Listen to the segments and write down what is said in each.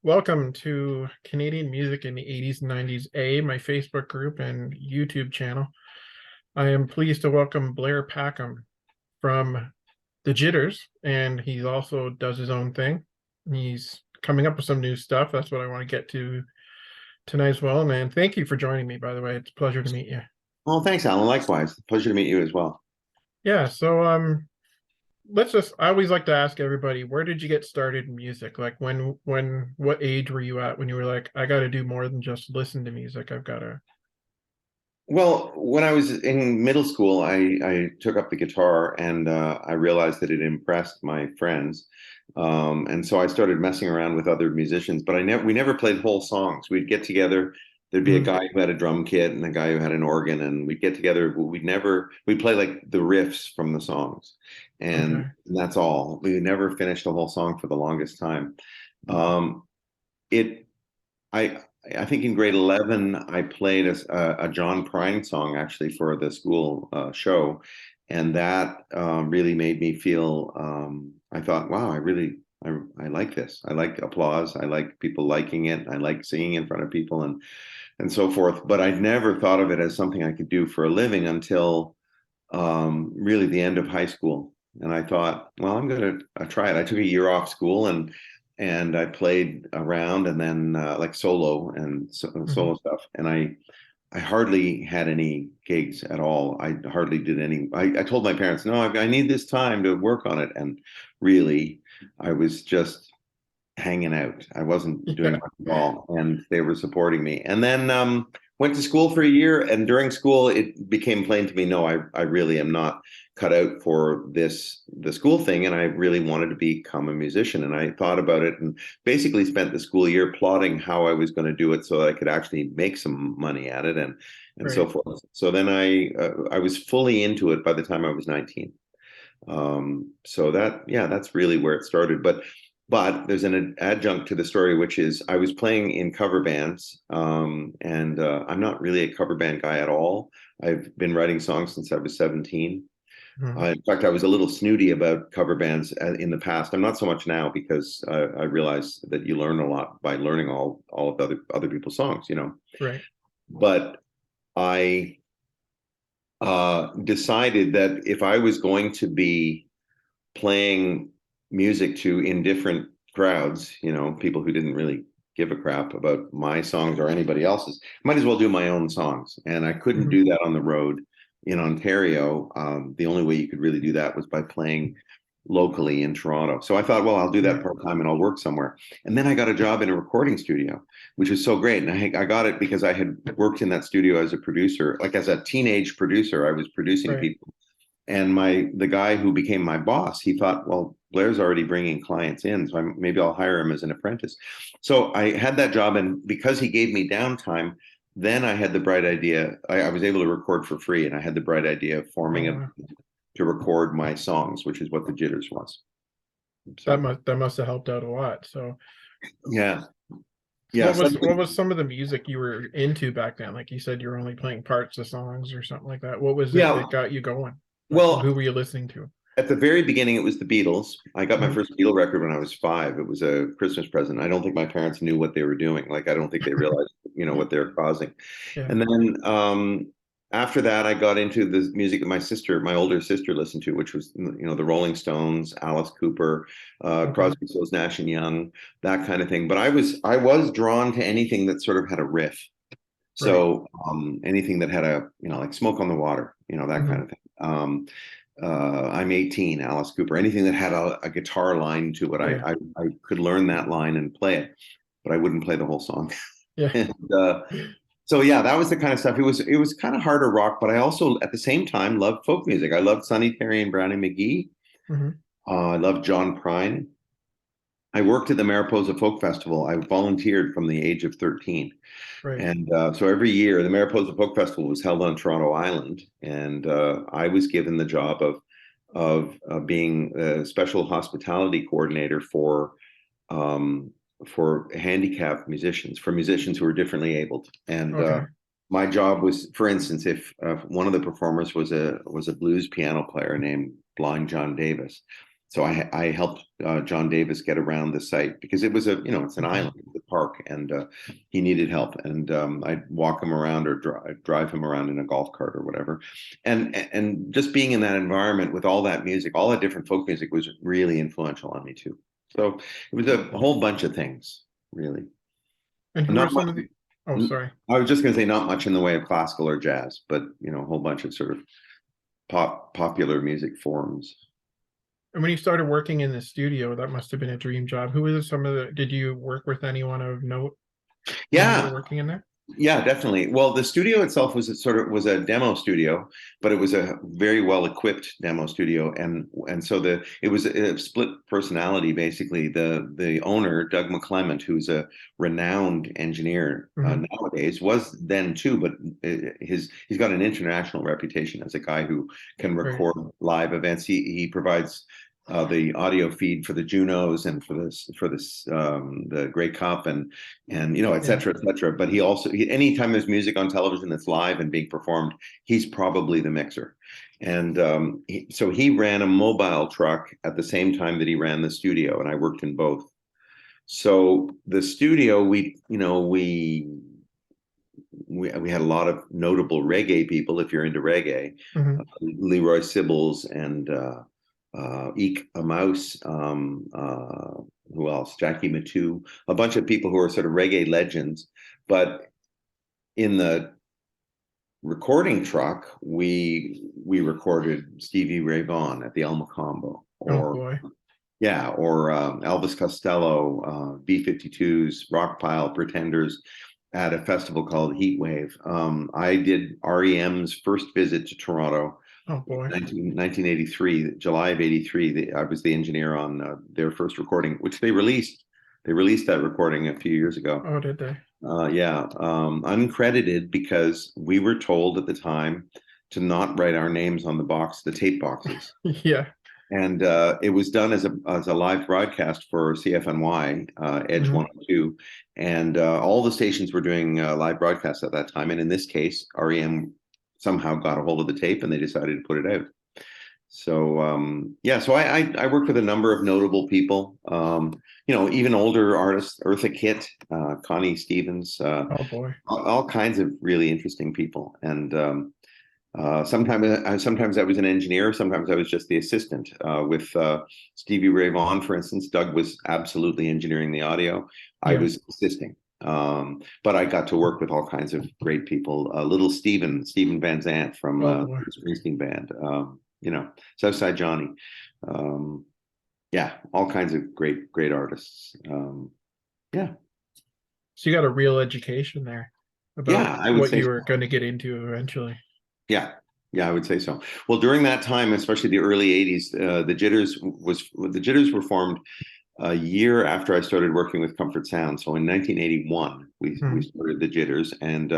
Welcome to Canadian Music in the 80s and 90s A, my Facebook group and YouTube channel. I am pleased to welcome Blair Packham from the Jitters, and he also does his own thing. He's coming up with some new stuff. That's what I want to get to tonight as well. Man, thank you for joining me, by the way. It's a pleasure to meet you. Well, thanks, Alan. Likewise. Pleasure to meet you as well. Yeah, so let's just I always like to ask everybody, where did you get started in music? Like what age were you at when you were like, I got to do more than just listen to music. I've got to. Well, when I was in middle school, I took up the guitar and I realized that it impressed my friends. And so I started messing around with other musicians, but we never played whole songs. We'd get together. There'd be a Mhm. guy who had a drum kit and a guy who had an organ, and we'd get together. But we'd play like the riffs from the songs, and Okay. that's all. We never finished a whole song for the longest time. Um, it I I think in grade 11 I played a John Prine song actually for the school show, and that really made me feel. I thought, wow, I like this. I like applause. I like people liking it. I like singing in front of people and so forth. But I'd never thought of it as something I could do for a living until really the end of high school. And I thought, well, I'm going to try it. I took a year off school and I played around and then like solo and Mhm. solo stuff. And I hardly had any gigs at all. I hardly did any. I told my parents, no, I need this time to work on it. And really, I was just hanging out. I wasn't doing Yeah. much at all, and they were supporting me. And then went to school for a year, and during school, it became plain to me, no, I really am not cut out for the school thing, and I really wanted to become a musician. And I thought about it, and basically spent the school year plotting how I was going to do it so that I could actually make some money at it, and so Right. forth. So then I was fully into it by the time I was 19. So that's really where it started. But there's an adjunct to the story, which is I was playing in cover bands, and I'm not really a cover band guy at all. I've been writing songs since I was 17. Mhm. In fact, I was a little snooty about cover bands in the past. I'm not so much now because I realize that you learn a lot by learning all of the other people's songs, you know. Right. But I decided that if I was going to be playing music to indifferent crowds, you know, people who didn't really give a crap about my songs or anybody else's, might as well do my own songs. And I couldn't Mhm. do that on the road in Ontario. The only way you could really do that was by playing locally in Toronto. So I thought, well, I'll do that Right. part time and I'll work somewhere. And then I got a job in a recording studio, which was so great. And I got it because I had worked in that studio as a producer, like as a teenage producer. I was producing Right. people, and the guy who became my boss, he thought, well, Blair's already bringing clients in, so maybe I'll hire him as an apprentice. So I had that job, and because he gave me downtime, then I had the bright idea. I was able to record for free, and I had the bright idea of Oh, forming a wow. to record my songs, which is what the Jitters was. That So must have helped out a lot. yeah, So yeah. what was some of the music you were into back then? Like you said, you were only playing parts of songs or something like that. What was it Yeah. that got you going? Like who Well, were you listening to? at the very beginning, it was the Beatles. I got my Mhm. first Beatle record when I was 5. It was a Christmas present. I don't think my parents knew what they were doing. Like, I don't think they realized, what they were causing. Yeah. And then after that, I got into the music that my older sister, listened to, which was, the Rolling Stones, Alice Cooper, Okay. Crosby, Stills, Nash and Young, that kind of thing. But I was drawn to anything that sort of had a riff. Right. So anything that had like Smoke on the Water, that kind Mhm. of thing. I'm 18, Alice Cooper, anything that had a guitar line to it, Yeah. I could learn that line and play it, but I wouldn't play the whole song. Yeah. And so yeah, that was the kind of stuff. It was kind of harder rock, but I also at the same time loved folk music. I loved Sonny Terry and Brownie McGee. Mhm. I loved John Prine. I worked at the Mariposa Folk Festival. I volunteered from the age of 13. Right. And so every year, the Mariposa Folk Festival was held on Toronto Island, and I was given the job of being a special hospitality coordinator um, for handicapped musicians, for musicians who are differently abled. And Okay. my job was, for instance, if one of the performers was a blues piano player named Blind John Davis. so I helped John Davis get around the site because it was it's an Okay. island, the park, and he needed help. And I'd walk him around or drive him around in a golf cart or whatever. And just being in that environment with all that music, all that different folk music was really influential on me too. So it was a whole bunch of things, really. And who are Not some much, of the? Oh, sorry. I was just going to say not much in the way of classical or jazz, but a whole bunch of sort of popular music forms. And when you started working in the studio, that must have been a dream job. Who was some of the? Did you work with anyone of note when you were Yeah, working in there? yeah, definitely. Well, the studio itself was a demo studio, but it was a very well equipped demo studio, and so it was a split personality basically. The owner, Doug McClement, who's a renowned engineer Hmm. nowadays, was then too, but he's got an international reputation as a guy who can Right. record live events. He provides the audio feed for the Junos and for this the Grey Cup and et Yeah. cetera, et cetera. But anytime there's music on television that's live and being performed, he's probably the mixer. And so he ran a mobile truck at the same time that he ran the studio, and I worked in both. So the studio, we had a lot of notable reggae people, if you're into reggae, Hmm. Leroy Sibbles and Eek a Mouse, who else? Jackie Matu, a bunch of people who are sort of reggae legends. But in the recording truck, we recorded Stevie Ray Vaughan at the El Macombo, Oh or boy. yeah, or Elvis Costello, B-52s, Rockpile, Pretenders at a festival called Heat Wave. I did REM's first visit to Toronto Oh boy. 1983, July of 83. I was the engineer on their first recording, which they released. They released that recording a few years ago. Oh, did they? Yeah, uncredited because we were told at the time to not write our names on the tape boxes. Yeah. And it was done as a live broadcast for CFNY, Edge Hmm. 102. And all the stations were doing live broadcasts at that time. And in this case, REM somehow got a hold of the tape and they decided to put it out. So yeah, so I worked with a number of notable people, even older artists, Eartha Kitt, Connie Stevens, Oh boy. all kinds of really interesting people. And sometimes I was an engineer, sometimes I was just the assistant. With Stevie Ray Vaughan, for instance, Doug was absolutely engineering the audio. I Yeah. was assisting. But I got to work with all kinds of great people. Little Stephen Van Zandt from Oh boy. the Springsteen band. Southside Johnny. Um, yeah, all kinds of great artists. Yeah, So you got a real education there about yeah, I would what say you so. were going to get into eventually. Yeah, yeah, I would say so. Well, during that time, especially the early '80s, the Jitters were formed a year after I started working with Comfort Sound. So in 1981, we Hmm. started the Jitters, and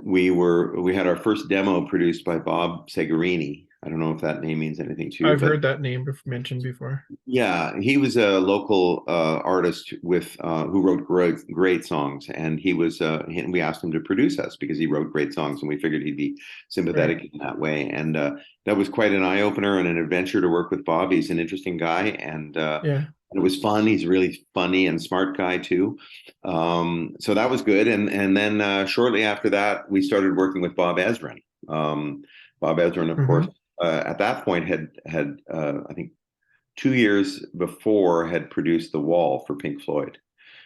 we had our first demo produced by Bob Segarini. I don't know if that name means anything to you, I've but heard that name mentioned before. yeah, he was a local artist with who wrote great songs, and we asked him to produce us because he wrote great songs, and we figured he'd be Right. sympathetic in that way. And that was quite an eye opener and an adventure to work with Bob. He's an interesting guy, and Yeah. it was fun. He's a really funny and smart guy too. So that was good. And then shortly after that, we started working with Bob Ezrin. Bob Ezrin, of course, Hmm. at that point had I think 2 years before had produced The Wall for Pink Floyd,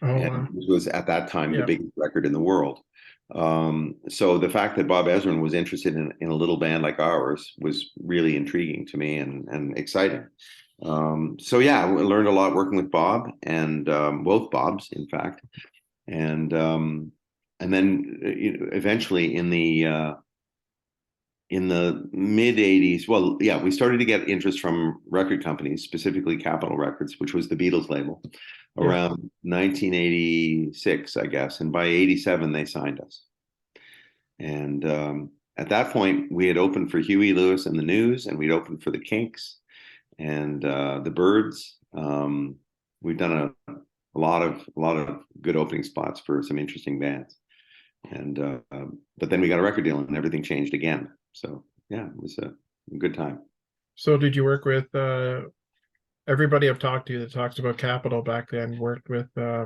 Oh and wow. it was at that time the Yeah. biggest record in the world. So the fact that Bob Ezrin was interested in a little band like ours was really intriguing to me and exciting. So yeah, I learned a lot working with Bob and both Bobs, in fact, and then eventually in the mid 80s, well, yeah, we started to get interest from record companies, specifically Capitol Records, which was the Beatles label, Yeah. around 1986, I guess. And by 87, they signed us. And at that point, we had opened for Huey Lewis and the News, and we'd opened for the Kinks and the Byrds. We've done a lot of good opening spots for some interesting bands. And but then we got a record deal, and everything changed again. So yeah, it was a good time. So did you work with everybody I've talked to that talks about Capitol back then worked with uh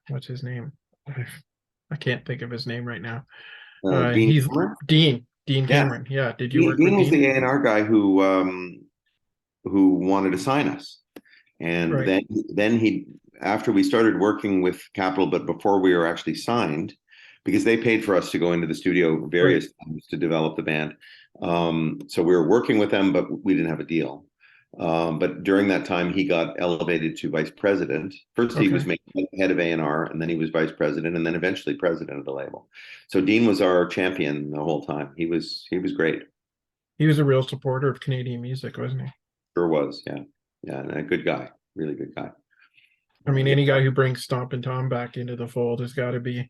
what's his name? I can't think of his name right now. Dean He's Cameron? Dean Yeah. Cameron. Yeah. Did you Dean, work with Dean was Dean? the A&R guy who wanted to sign us. And Right. then he, after we started working with Capitol, but before we were actually signed, because they paid for us to go into the studio Right. various times to develop the band. So we were working with them, but we didn't have a deal. But during that time, he got elevated to vice president. First, he was Okay. made head of A&R, and then he was vice president, and then eventually president of the label. So Dean was our champion the whole time. He was great. He was a real supporter of Canadian music, wasn't he? Sure was, yeah, yeah, and a good guy, really good guy. I mean, Yeah. any guy who brings Stompin' Tom back into the fold has got to be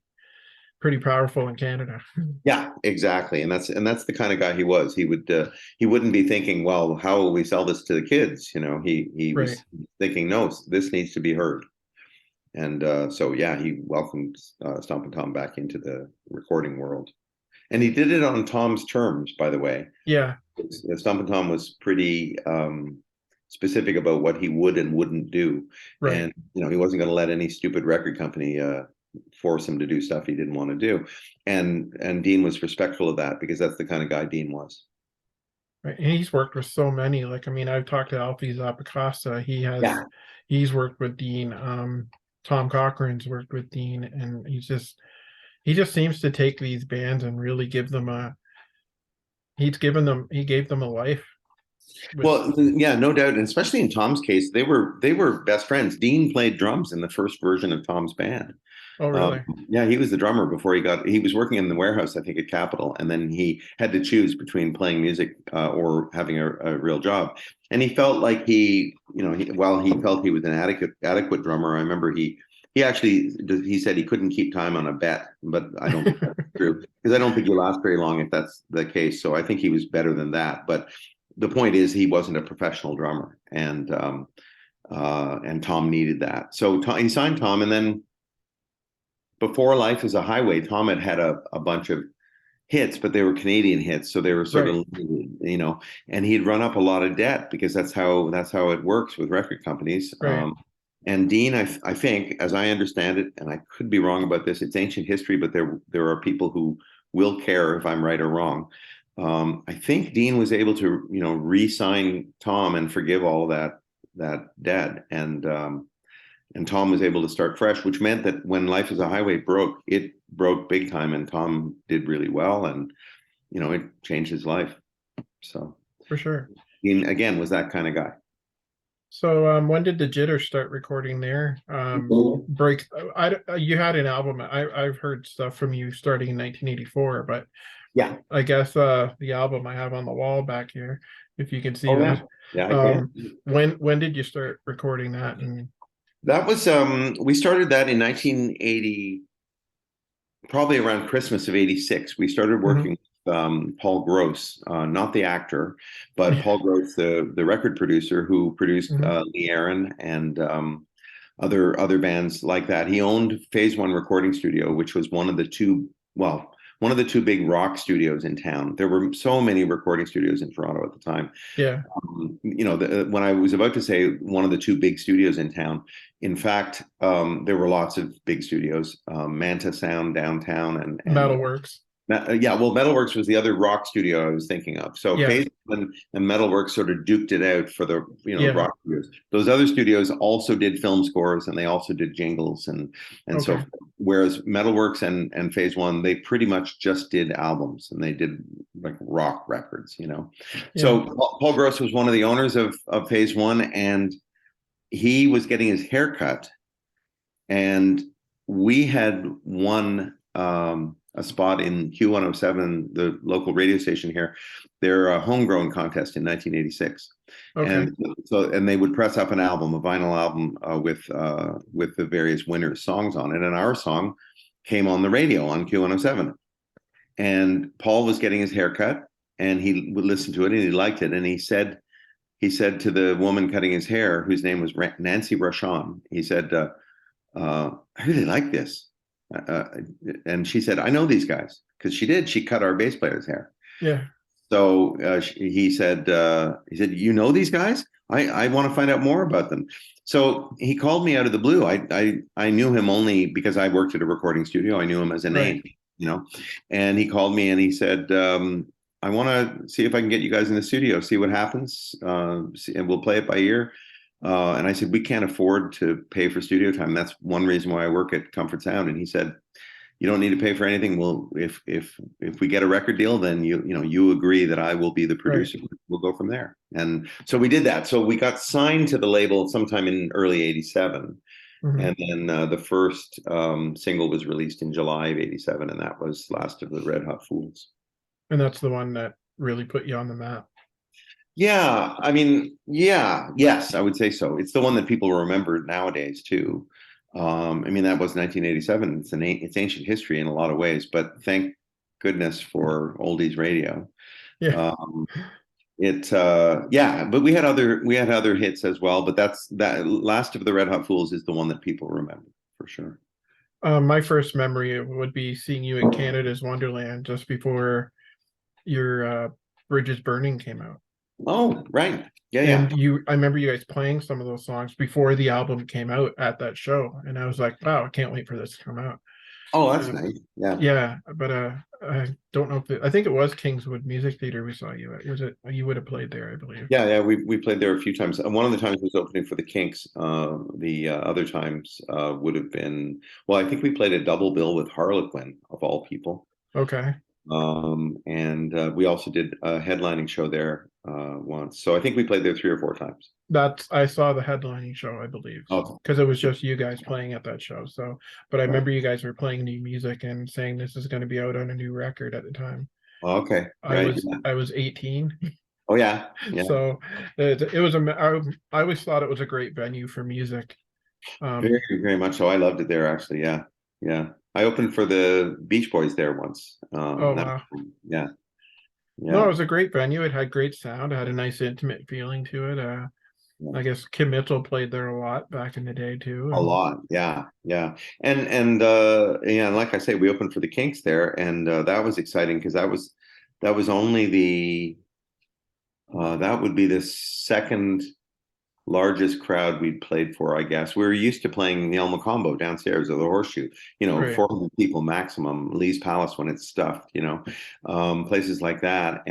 pretty powerful in Canada. Yeah, exactly, and that's the kind of guy he was. He wouldn't be thinking, well, how will we sell this to the kids? He Right. was thinking, no, this needs to be heard. And so yeah, he welcomed Stompin' Tom back into the recording world, and he did it on Tom's terms, by the way. Yeah. Stompin' Tom was pretty specific about what he would and wouldn't do, Right. and he wasn't going to let any stupid record company force him to do stuff he didn't want to do, and Dean was respectful of that because that's the kind of guy Dean was. Right. And he's worked with so many. Like, I mean, I've talked to Alfie Zappacosta. Yeah. He's worked with Dean. Tom Cochran's worked with Dean, and he just seems to take these bands and really give them he gave them a life with. Well, yeah, no doubt, and especially in Tom's case, they were best friends. Dean played drums in the first version of Tom's band. Oh, Um, really? yeah, he was the drummer before he was working in the warehouse, I think, at Capitol, and then he had to choose between playing music or having a real job. And he felt like while he felt he was an adequate drummer, I remember he said he couldn't keep time on a bet, but I don't think that's true because I don't think you last very long if that's the case. So I think he was better than that. But the point is, he wasn't a professional drummer, and Tom needed that. So he signed Tom, and then before Life is a Highway, Tom had a bunch of hits, but they were Canadian hits, so they were sort Right. of, and he'd run up a lot of debt because that's how it works with record companies. Right. And Dean, I think, as I understand it, and I could be wrong about this, it's ancient history, but there are people who will care if I'm right or wrong. I think Dean was able to, re-sign Tom and forgive all that debt, and Tom was able to start fresh, which meant that when Life is a Highway broke, it broke big time, and Tom did really well, and it changed his life. So For sure. Dean again was that kind of guy. So, when did the Jitters start recording their break? You had an album. I've heard stuff from you starting in 1984, but Yeah. I guess the album I have on the wall back here, if you can see Oh yeah. that. Yeah, I can. When did you start recording that? And That was we started that in 1980, probably around Christmas of '86. We started Mhm. working with Paul Gross, not the actor, but Yeah. Paul Gross, the record producer who produced Mhm. Lee Aaron and other bands like that. He owned Phase One Recording Studio, which was one of the two big rock studios in town. There were so many recording studios in Toronto at the time. Yeah. When I was about to say one of the two big studios in town, in fact, there were lots of big studios, Manta Sound downtown, and Metalworks. yeah, well, Metalworks was the other rock studio I was thinking of. So Yeah. Phase and Metalworks sort of duked it out for the Yeah. rock studios. Those other studios also did film scores and they also did jingles and so Okay. forth. Whereas Metalworks and Phase One, they pretty much just did albums and they did like rock records. Yeah. So Paul Gross was one of the owners of Phase One, and he was getting his hair cut, and we had won a spot in Q107, the local radio station here, their homegrown contest in 1986. Okay. And they would press up an album, a vinyl album with the various winners' songs on it, and our song came on the radio on Q107. And Paul was getting his hair cut, and he would listen to it, and he liked it, and he said to the woman cutting his hair, whose name was Nancy Rochon, he said, I really like this. And she said, I know these guys, because she did. She cut our bass player's hair. Yeah. So he said, you know these guys? I want to find out more about them. So he called me out of the blue. I knew him only because I worked at a recording studio. I knew him as a Right. name, you know. And he called me and he said, I want to see if I can get you guys in the studio, see what happens, and we'll play it by ear. And I said, we can't afford to pay for studio time. That's one reason why I work at Comfort Sound. And he said, you don't need to pay for anything. Well, if we get a record deal, then you agree that I will be the Right. producer. We'll go from there. And so we did that. So we got signed to the label sometime in early '87, Hmm. and then the first single was released in July of '87, and that was "Last of the Red Hot Fools." And that's the one that really put you on the map. Yeah, I mean, yeah, yes, I would say so. It's the one that people remember nowadays too. I mean, that was 1987. It's ancient history in a lot of ways, but thank goodness for oldies radio. Yeah. Um, yeah, but we had other hits as well, but that Last of the Red Hot Fools is the one that people remember for sure. My first memory would be seeing you at Canada's Wonderland just before your Bridges Burning came out. Oh, right. Yeah, yeah. And I remember you guys playing some of those songs before the album came out at that show. And I was like, wow, I can't wait for this to come out. Oh, that's Uh, nice. Yeah. yeah, but I don't know if I think it was Kingswood Music Theater we saw you at. Was it you would have played there, I believe. Yeah, yeah, we played there a few times. One of the times was opening for the Kinks. The other times would have been, well, I think we played a double bill with Harlequin of all people. Okay. And we also did a headlining show there once. So I think we played there 3 or 4 times. That's I saw the headlining show, I believe, Oh, because it was just you guys playing at that show. So, but I right. remember you guys were playing new music and saying this is going to be out on a new record at the time. Okay, I right. was Yeah. I was 18, Oh, yeah, yeah. so it was I always thought it was a great venue for music. Very, Um, very much so. I loved it there, actually. Yeah, yeah. I opened for the Beach Boys there once. oh wow. Yeah, No, it yeah. was a great venue. It had great sound. It had a nice intimate feeling to it. Yeah. I guess Kim Mitchell played there a lot back in the day too. A And lot, yeah, yeah, yeah, and like I say, we opened for the Kinks there, and that was exciting because that was only that would be the second largest crowd we'd played for, I guess. We were used to playing the El Mocambo downstairs or the Horseshoe, right, 400 people maximum, Lee's Palace when it's stuffed, places like that,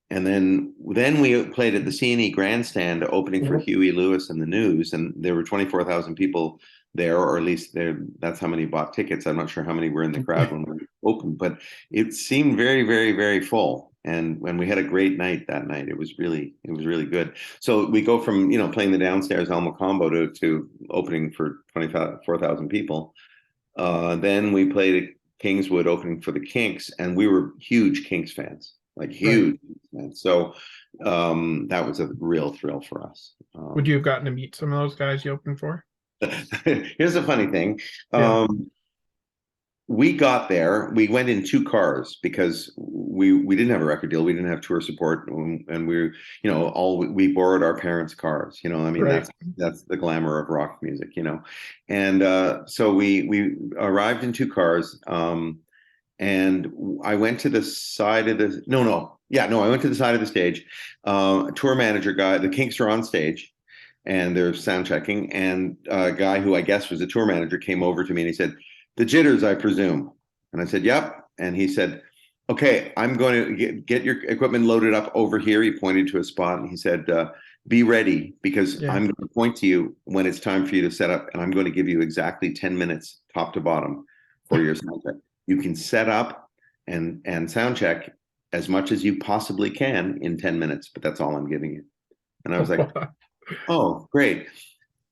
and then we played at the C&E Grandstand opening for Huey Lewis and the News, and there were 24,000 people there, or at least that's how many bought tickets. I'm not sure how many were in the crowd when we opened, but it seemed very, very, very full. And when we had a great night that night, it was really good. So we go from playing the downstairs El Mocambo to opening for 24,000 people. Then we played at Kingswood opening for the Kinks, and we were huge Kinks fans, like right. huge fans. So that was a real thrill for us. Would you have gotten to meet some of those guys you opened for? Here's a funny thing. Yeah, We got there. We went in 2 cars because we didn't have a record deal. We didn't have tour support, and we borrowed our parents' cars. I mean, right. that's the glamour of rock music. And so we arrived in 2 cars. And I went to the side of the no, I went to the side of the stage. Tour manager guy, the Kinks are on stage, and they're sound checking, and a guy who I guess was a tour manager came over to me and he said, "The Jitters, I presume." And I said, "Yep." And he said, "Okay, I'm going to get your equipment loaded up over here." He pointed to a spot and he said, "Be ready because Yeah. I'm going to point to you when it's time for you to set up, and I'm going to give you exactly 10 minutes top to bottom for your sound check. You can set up and sound check as much as you possibly can in 10 minutes, but that's all I'm giving you." And I was like, "Oh, great."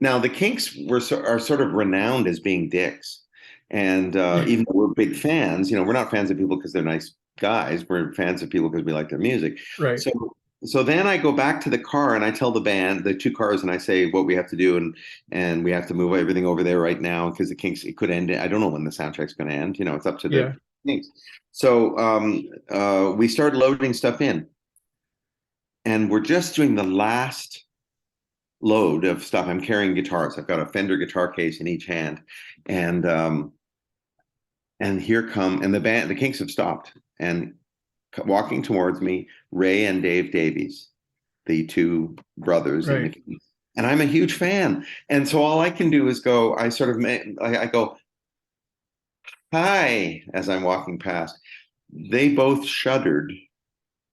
Now the Kinks are sort of renowned as being dicks, and even though we're big fans, we're not fans of people because they're nice guys. We're fans of people because we like their music. Right. So then I go back to the car and I tell the band, the 2 cars, and I say what we have to do, and we have to move everything over there right now because the Kinks, it could end. I don't know when the soundtrack's going to end. It's up to the Yeah. Kinks. So we start loading stuff in, and we're just doing the last load of stuff. I'm carrying guitars. I've got a Fender guitar case in each hand, and here come and the Kinks have stopped, and walking towards me, Ray and Dave Davies, the two brothers in the Right. Keys. And I'm a huge fan. And so all I can do is go, I go, hi, as I'm walking past. They both shuddered.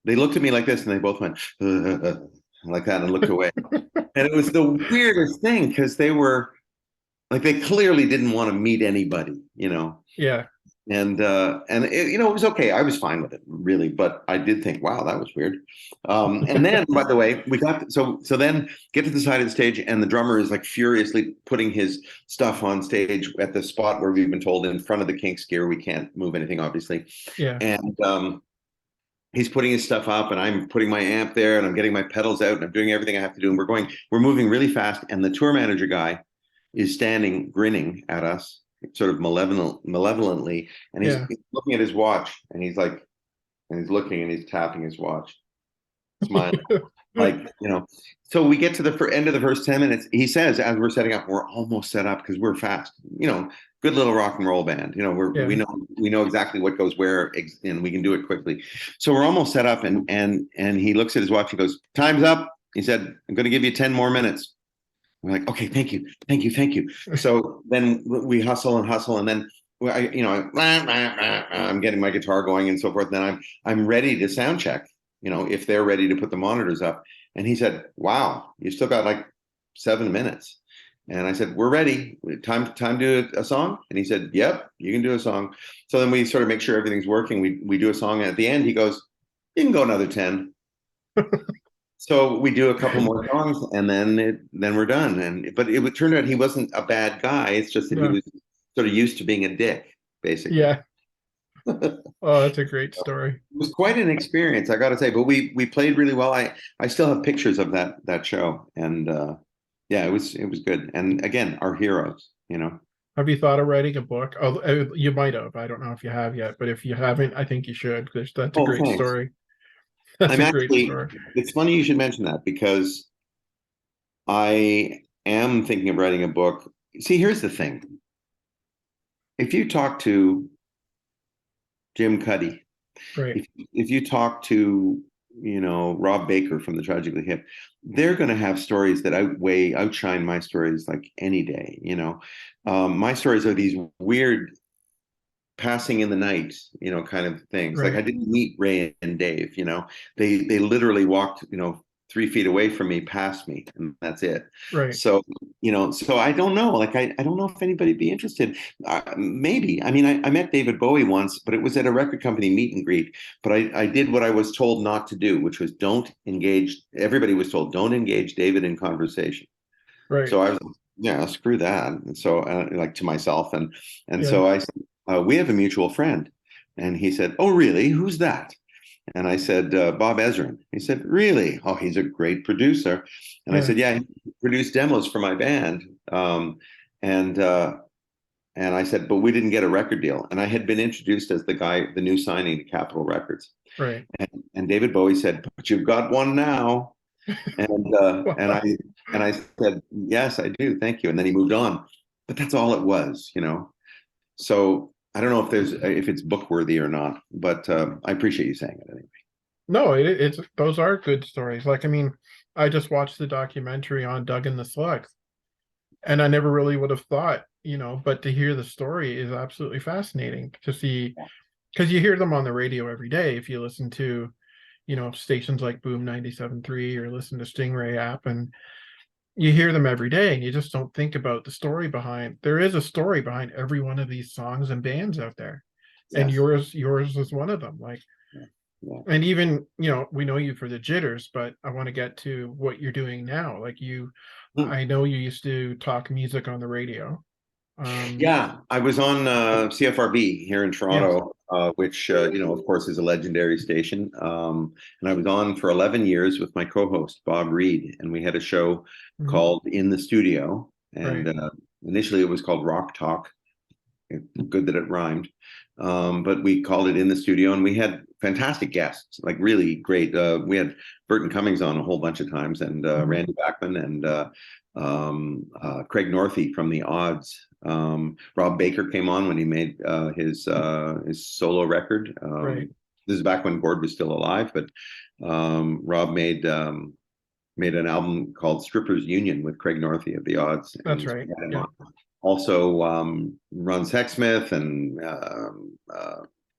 They looked at me like this and they both went like that and looked away. And it was the weirdest thing because they were like, they clearly didn't want to meet anybody, you know. Yeah. And it, you know, it was okay. I was fine with it, really, but I did think, wow, that was weird. And then, by the way, we got so then get to the side of the stage, and the drummer is like furiously putting his stuff on stage at the spot where we've been told in front of the Kinks gear we can't move anything, obviously. Yeah. And he's putting his stuff up, and I'm putting my amp there, and I'm getting my pedals out, and I'm doing everything I have to do, and we're moving really fast, and the tour manager guy is standing grinning at us sort of malevolently, and he's Yeah. looking at his watch, and he's like, and he's looking, and he's tapping his watch, smiling, like, you know. So we get to the end of the first 10 minutes. He says, as we're setting up, we're almost set up because we're fast, you know, good little rock and roll band, you know, Yeah. we know exactly what goes where, and we can do it quickly. So we're almost set up, and he looks at his watch and goes, time's up. He said, I'm going to give you 10 more minutes. We're like, okay, thank you, thank you, thank you. So then we hustle, and then I'm getting my guitar going and so forth. Then I'm ready to sound check, you know, if they're ready to put the monitors up. And he said, "Wow, you still got like 7 minutes." And I said, "We're ready. Time to do a song." And he said, "Yep, you can do a song." So then we sort of make sure everything's working. We do a song, and at the end, he goes, "You can go another 10." So we do a couple more songs, and then we're done. But it turned out he wasn't a bad guy. It's just that he No. was sort of used to being a dick, basically. Yeah. Oh, that's a great story. It was quite an experience, I got to say. But we played really well. I still have pictures of that show, and yeah, it was good. And again, our heroes, you know. Have you thought of writing a book? Oh, you might have. I don't know if you have yet, but if you haven't, I think you should, because that's a Oh, great thanks. story. That's I'm a great actually. story. It's funny you should mention that because I am thinking of writing a book. See, here's the thing. If you talk to Jim Cuddy, Right. if you talk to, you know, Rob Baker from the Tragically Hip, they're going to have stories that outshine my stories like any day. You know, my stories are these weird passing in the night, you know, kind of things. Like I Right. didn't meet Ray and Dave. You know, they literally walked, you know, 3 feet away from me, past me, and that's it. Right. So, you know, so I don't know. Like, I don't know if anybody'd be interested. Maybe. I mean, I met David Bowie once, but it was at a record company meet and greet. But I did what I was told not to do, which was don't engage. Everybody was told, don't engage David in conversation. Right. So I was, yeah, screw that. And so, like to myself, and Yeah. so I said, we have a mutual friend, and he said, oh, really? Who's that? And I said, Bob Ezrin. He said, really? Oh, he's a great producer. And I Yeah. said, yeah, he produced demos for my band. And I said, but we didn't get a record deal. And I had been introduced as the new signing to Capitol Records. Right. And David Bowie said, but you've got one now. And I said, yes, I do. Thank you. And then he moved on. But that's all it was, you know. So I don't know if it's book worthy or not, but I appreciate you saying it anyway. No, it's those are good stories. Like, I mean, I just watched the documentary on Doug and the Slugs, and I never really would have thought, but to hear the story is absolutely fascinating to see, because you hear them on the radio every day if you listen to, stations like Boom 97.3 or listen to Stingray app, and you hear them every day, and you just don't think about the story behind. There is a story behind every one of these songs and bands out there, and Yes. yours is one of them. Like, Yeah. and even, we know you for the Jitters, but I want to get to what you're doing now. Like Hmm. I know you used to talk music on the radio. Yeah, I was on CFRB here in Yes. Toronto, which of course, is a legendary station. And I was on for 11 years with my co-host Bob Reed, and we had a show Mhm. called In the Studio. And Right. initially, it was called Rock Talk. Good that it rhymed. But we called it In the Studio, and we had fantastic guests, like really great. We had Burton Cummings on a whole bunch of times, and Mhm. Randy Bachman, and Craig Northey from The Odds. Rob Baker came on when he made his solo record. Right. This is back when Gord was still alive, but Rob made an album called Strippers Union with Craig Northey of the Odds, That's and right. we had him Yeah. on. Also runs Sexsmith, and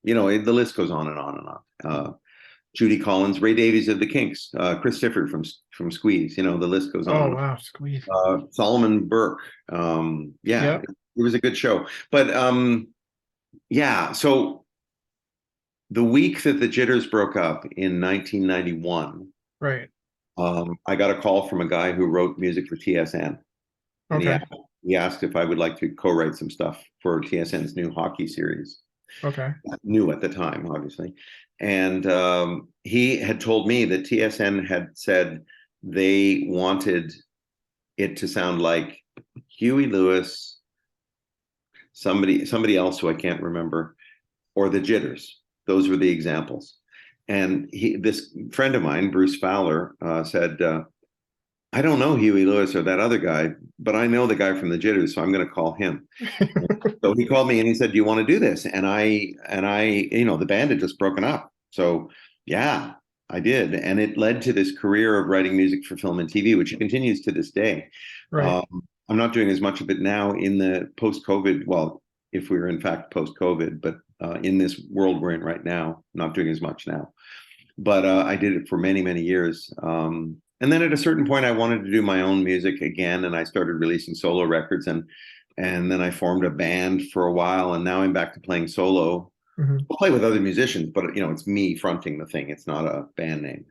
the list goes on and on and on. Judy Collins, Ray Davies of the Kinks, Chris Stifford from Squeeze. The list goes Oh on. wow, Squeeze. Solomon Burke. Yeah, Yep. it was a good show. But yeah, so the week that the Jitters broke up in 1991, Right. I got a call from a guy who wrote music for TSN, and Okay. he asked if I would like to co-write some stuff for TSN's new hockey series. Okay. New at the time, obviously. And he had told me that TSN had said they wanted it to sound like Huey Lewis, somebody else who I can't remember, or the Jitters. Those were the examples. And this friend of mine, Bruce Fowler, said, I don't know Huey Lewis or that other guy, but I know the guy from the Jitters, so I'm going to call him. So he called me and he said, "Do you want to do this?" And the band had just broken up. So yeah, I did, and it led to this career of writing music for film and TV, which continues to this day. Right. I'm not doing as much of it now in the post-COVID. Well, if we're in fact post-COVID, but in this world we're in right now, not doing as much now. But I did it for many, many years. And then at a certain point, I wanted to do my own music again, and I started releasing solo records, and then I formed a band for a while, and now I'm back to playing solo. Hmm. I'll play with other musicians, but it's me fronting the thing. It's not a band name,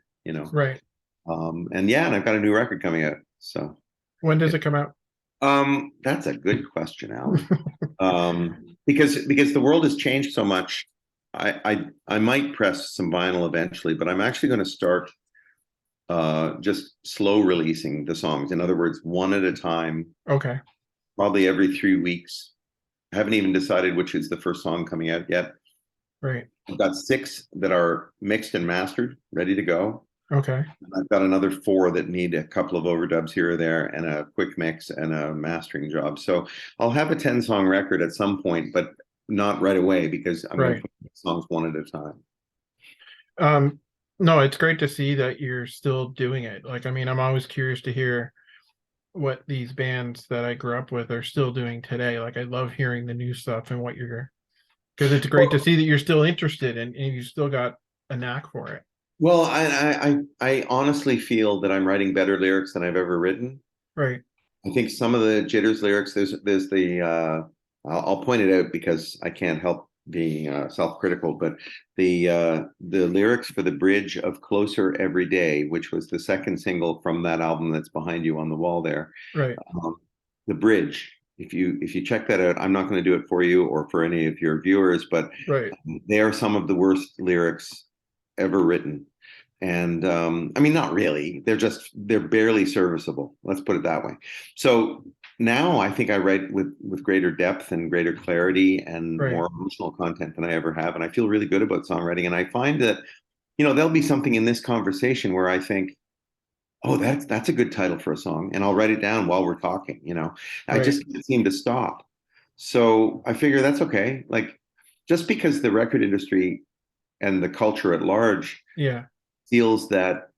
Right. and I've got a new record coming out. So When does it come out? that's a good question, Alan. Because the world has changed so much. I might press some vinyl eventually, but I'm actually going to start just slow releasing the songs. In other words, one at a time, Okay. probably every 3 weeks. I haven't even decided which is the first song coming out yet. Right. I've got 6 that are mixed and mastered, ready to go. Okay. And I've got another 4 that need a couple of overdubs here or there, and a quick mix and a mastering job. So I'll have a 10-song record at some point, but not right away, because I'm going to Right. put songs one at a time. No, it's great to see that you're still doing it. Like, I mean, I'm always curious to hear what these bands that I grew up with are still doing today. Like, I love hearing the new stuff and what you're, because it's great to see that you're still interested and you still got a knack for it. Well, I honestly feel that I'm writing better lyrics than I've ever written. Right. I think some of the Jitters lyrics, there's the I'll point it out because I can't help being self-critical, but the lyrics for the bridge of Closer Every Day, which was the second single from that album that's behind you on the wall there, Right. the bridge. If you check that out, I'm not going to do it for you or for any of your viewers, but Right. they are some of the worst lyrics ever written. And I mean, not really. They're barely serviceable. Let's put it that way. So now I think I write with greater depth and greater clarity and Right. more emotional content than I ever have. And I feel really good about songwriting. And I find that, there'll be something in this conversation where I think, oh, that's a good title for a song. And I'll write it down while we're talking, I Right. just can't seem to stop. So I figure that's okay. Like, just because the record industry and the culture at large Yeah. feels that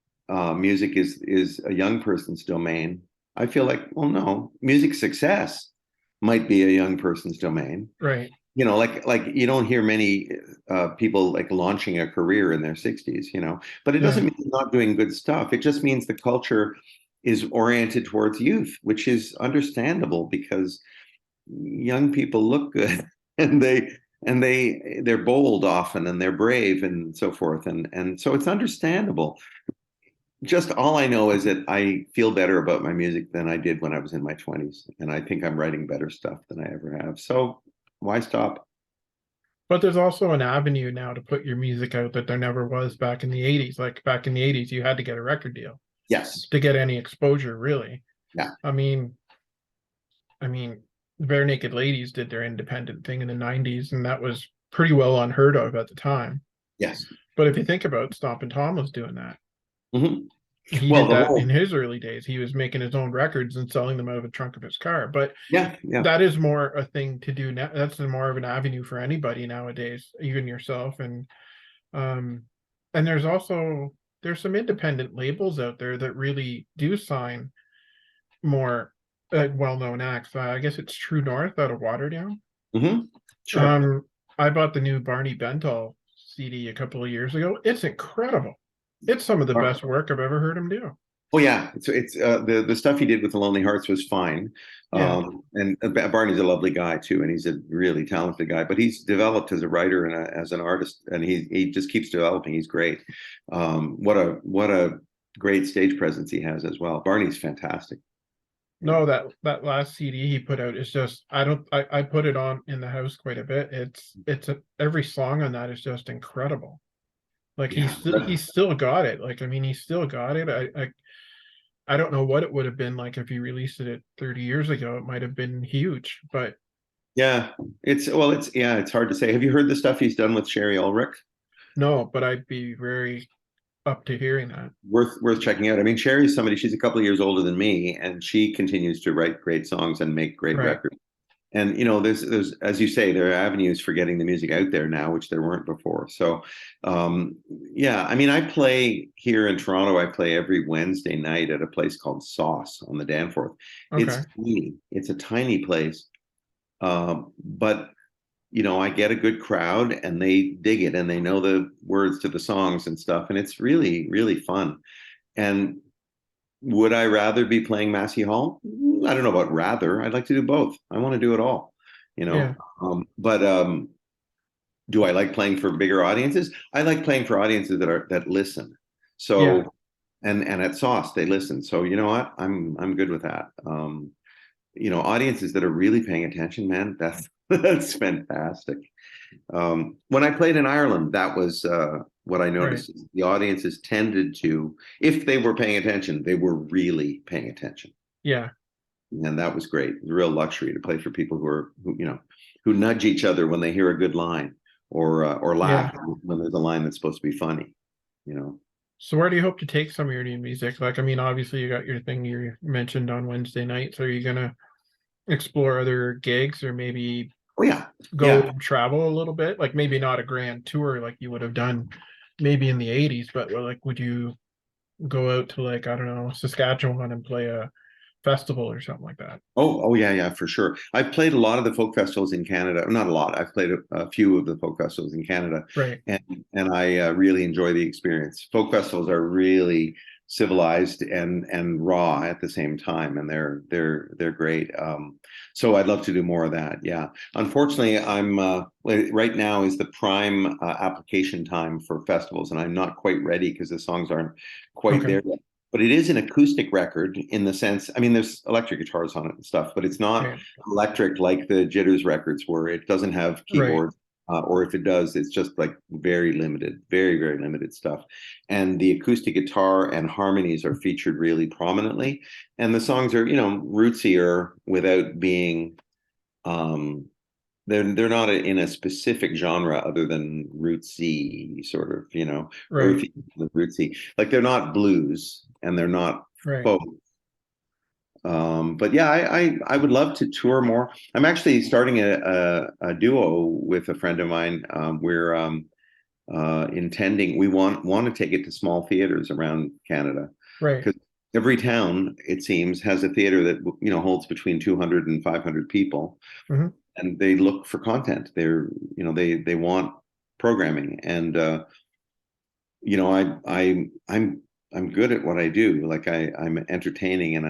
music is a young person's domain, I feel like, well, no, music success might be a young person's domain. Right. Like you don't hear many people like launching a career in their 60s, but it doesn't Yeah. mean they're not doing good stuff. It just means the culture is oriented towards youth, which is understandable because young people look good and they're bold often, and they're brave and so forth, and so it's understandable. Just all I know is that I feel better about my music than I did when I was in my 20s, and I think I'm writing better stuff than I ever have. So why stop? But there's also an avenue now to put your music out that there never was back in the 80s. Like back in the 80s, you had to get a record deal Yes. to get any exposure, really. Yeah. I mean, Bare Naked Ladies did their independent thing in the 90s, and that was pretty well unheard of at the time. Yes. But if you think about it, Stompin' Tom was doing that. Hmm. He Well, did the that in whole his early days. He was making his own records and selling them out of the trunk of his car. But yeah. that is more a thing to do now. That's more of an avenue for anybody nowadays, even yourself. And And there's some independent labels out there that really do sign more well-known acts. I guess it's True North out of Waterdown. Hmm. Sure. Um, I bought the new Barney Bentall CD a couple of years ago. It's incredible. It's some of the best work I've ever heard him do. Oh yeah, it's the stuff he did with the Lonely Hearts was fine, Yeah, and Barney's a lovely guy too, and he's a really talented guy. But he's developed as a writer and as an artist, and he just keeps developing. He's great. What a great stage presence he has as well. Barney's fantastic. Yeah. no, that last CD he put out is just I put it on in the house quite a bit. Every song on that is just incredible. Like Yeah. he's still got it. Like I mean, he's still got it. I don't know what it would have been like if he released it 30 years ago. It might have been huge, but Yeah, it's hard to say. Have you heard the stuff he's done with Sherry Ulrich? no, but I'd be very up to hearing that. Worth checking out. I mean, Sherry's somebody, she's a couple of years older than me, and she continues to write great songs and make great Right. records. And there's as you say, there are avenues for getting the music out there now, which there weren't before. So yeah, I mean, I play here in Toronto, I play every Wednesday night at a place called Sauce on the Danforth. It's Okay. tiny, it's a tiny place. But I get a good crowd and they dig it and they know the words to the songs and stuff. And it's really, really fun. And would I rather be playing Massey Hall? I don't know about rather. I'd like to do both. I want to do it all, you know. Yeah. But do I like playing for bigger audiences? I like playing for audiences that listen. Yeah. So and at Sauce they listen. So you know what? I'm good with that. Audiences that are really paying attention, man, that's fantastic. When I played in Ireland, that was what I Right. noticed. The audiences tended to, if they were paying attention, they were really paying attention, Yeah. and that was great. It was a real luxury to play for people who nudge each other when they hear a good line, or Yeah. laugh when there's a line that's supposed to be funny. You know. So where do you hope to take some of your new music? Like, I mean, obviously you got your thing you mentioned on Wednesday nights. Are you gonna explore other gigs or maybe Oh yeah, go yeah. travel a little bit? Like maybe not a grand tour like you would have done maybe in the 80s, but like would you go out to like, I don't know, Saskatchewan and play a festival or something like that? Oh, yeah, yeah, for sure. I've played a lot of the folk festivals in Canada. Not a lot. I've played a few of the folk festivals in Canada, Right. and I really enjoy the experience. Folk festivals are really civilized and raw at the same time, and they're great. So I'd love to do more of that. Yeah. Unfortunately, I'm right now is the prime application time for festivals, and I'm not quite ready because the songs aren't quite Okay. there yet. But it is an acoustic record in the sense, I mean, there's electric guitars on it and stuff, but it's not Yeah. electric like the Jitters records were. It doesn't have Right. keyboards, or if it does, it's just like very limited, very, very limited stuff. And the acoustic guitar and harmonies are featured really prominently. And the songs are, rootsier without being, um, they're not in a specific genre other than rootsy sort of, Right. earthy, rootsy. Like they're not blues and they're not Right. folk. But yeah, I would love to tour more. I'm actually starting a duo with a friend of mine. We're intending, we want to take it to small theaters around Canada, Right. because every town, it seems, has a theater that holds between 200 and 500 people, Hmm. and they look for content. They want programming, and I'm good at what I do. Like I'm entertaining, and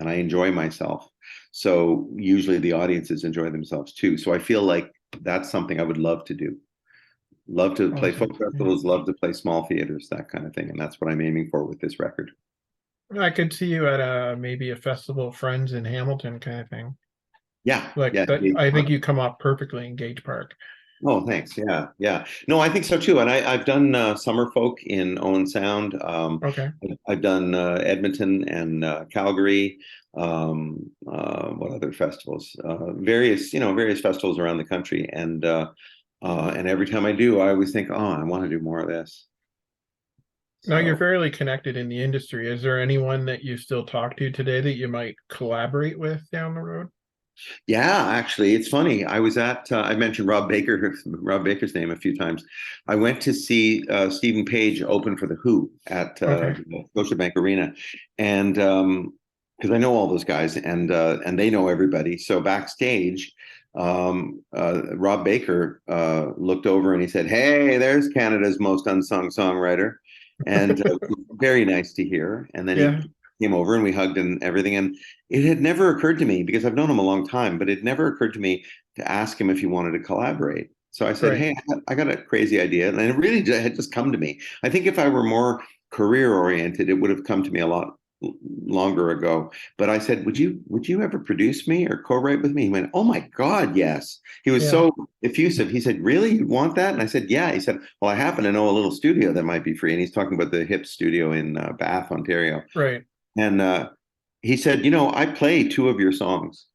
I enjoy myself. So usually the audiences enjoy themselves too. So I feel like that's something I would love to do. Love to play Awesome. folk Yeah. festivals, love to play small theaters, that kind of thing. And that's what I'm aiming for with this record. I could see you at a maybe a festival of friends in Hamilton kind of thing. Yeah, Like yeah. that, I think you come off perfectly in Gage Park. Oh, thanks. Yeah, yeah. No, I think so too. And I've done Summer Folk in Owen Sound. Okay. I've done Edmonton and Calgary. What other festivals? Various festivals around the country. And every time I do, I always think, oh, I want to do more of this. Now you're So, fairly connected in the industry. Is there anyone that you still talk to today that you might collaborate with down the road? Yeah, actually, it's funny. I was at I mentioned Rob Baker's name a few times. I went to see Stephen Page open for the Who at Okay. the Scotiabank Arena, and because I know all those guys and they know everybody. So backstage, Rob Baker looked over and he said, "Hey, there's Canada's most unsung songwriter," and very nice to hear. And then he Yeah. came over and we hugged and everything. And it had never occurred to me because I've known him a long time, but it never occurred to me to ask him if he wanted to collaborate. So I said, Right. "Hey, I got a crazy idea," and it really had just come to me. I think if I were more career oriented, it would have come to me a lot longer ago. But I said, "Would you ever produce me or co-write with me?" He went, "Oh my God, yes." He was Yeah. so effusive. He said, "Really, you want that?" And I said, "Yeah." He said, "Well, I happen to know a little studio that might be free," and he's talking about the Hip Studio in Bath, Ontario. Right. And he said, I play two of your songs.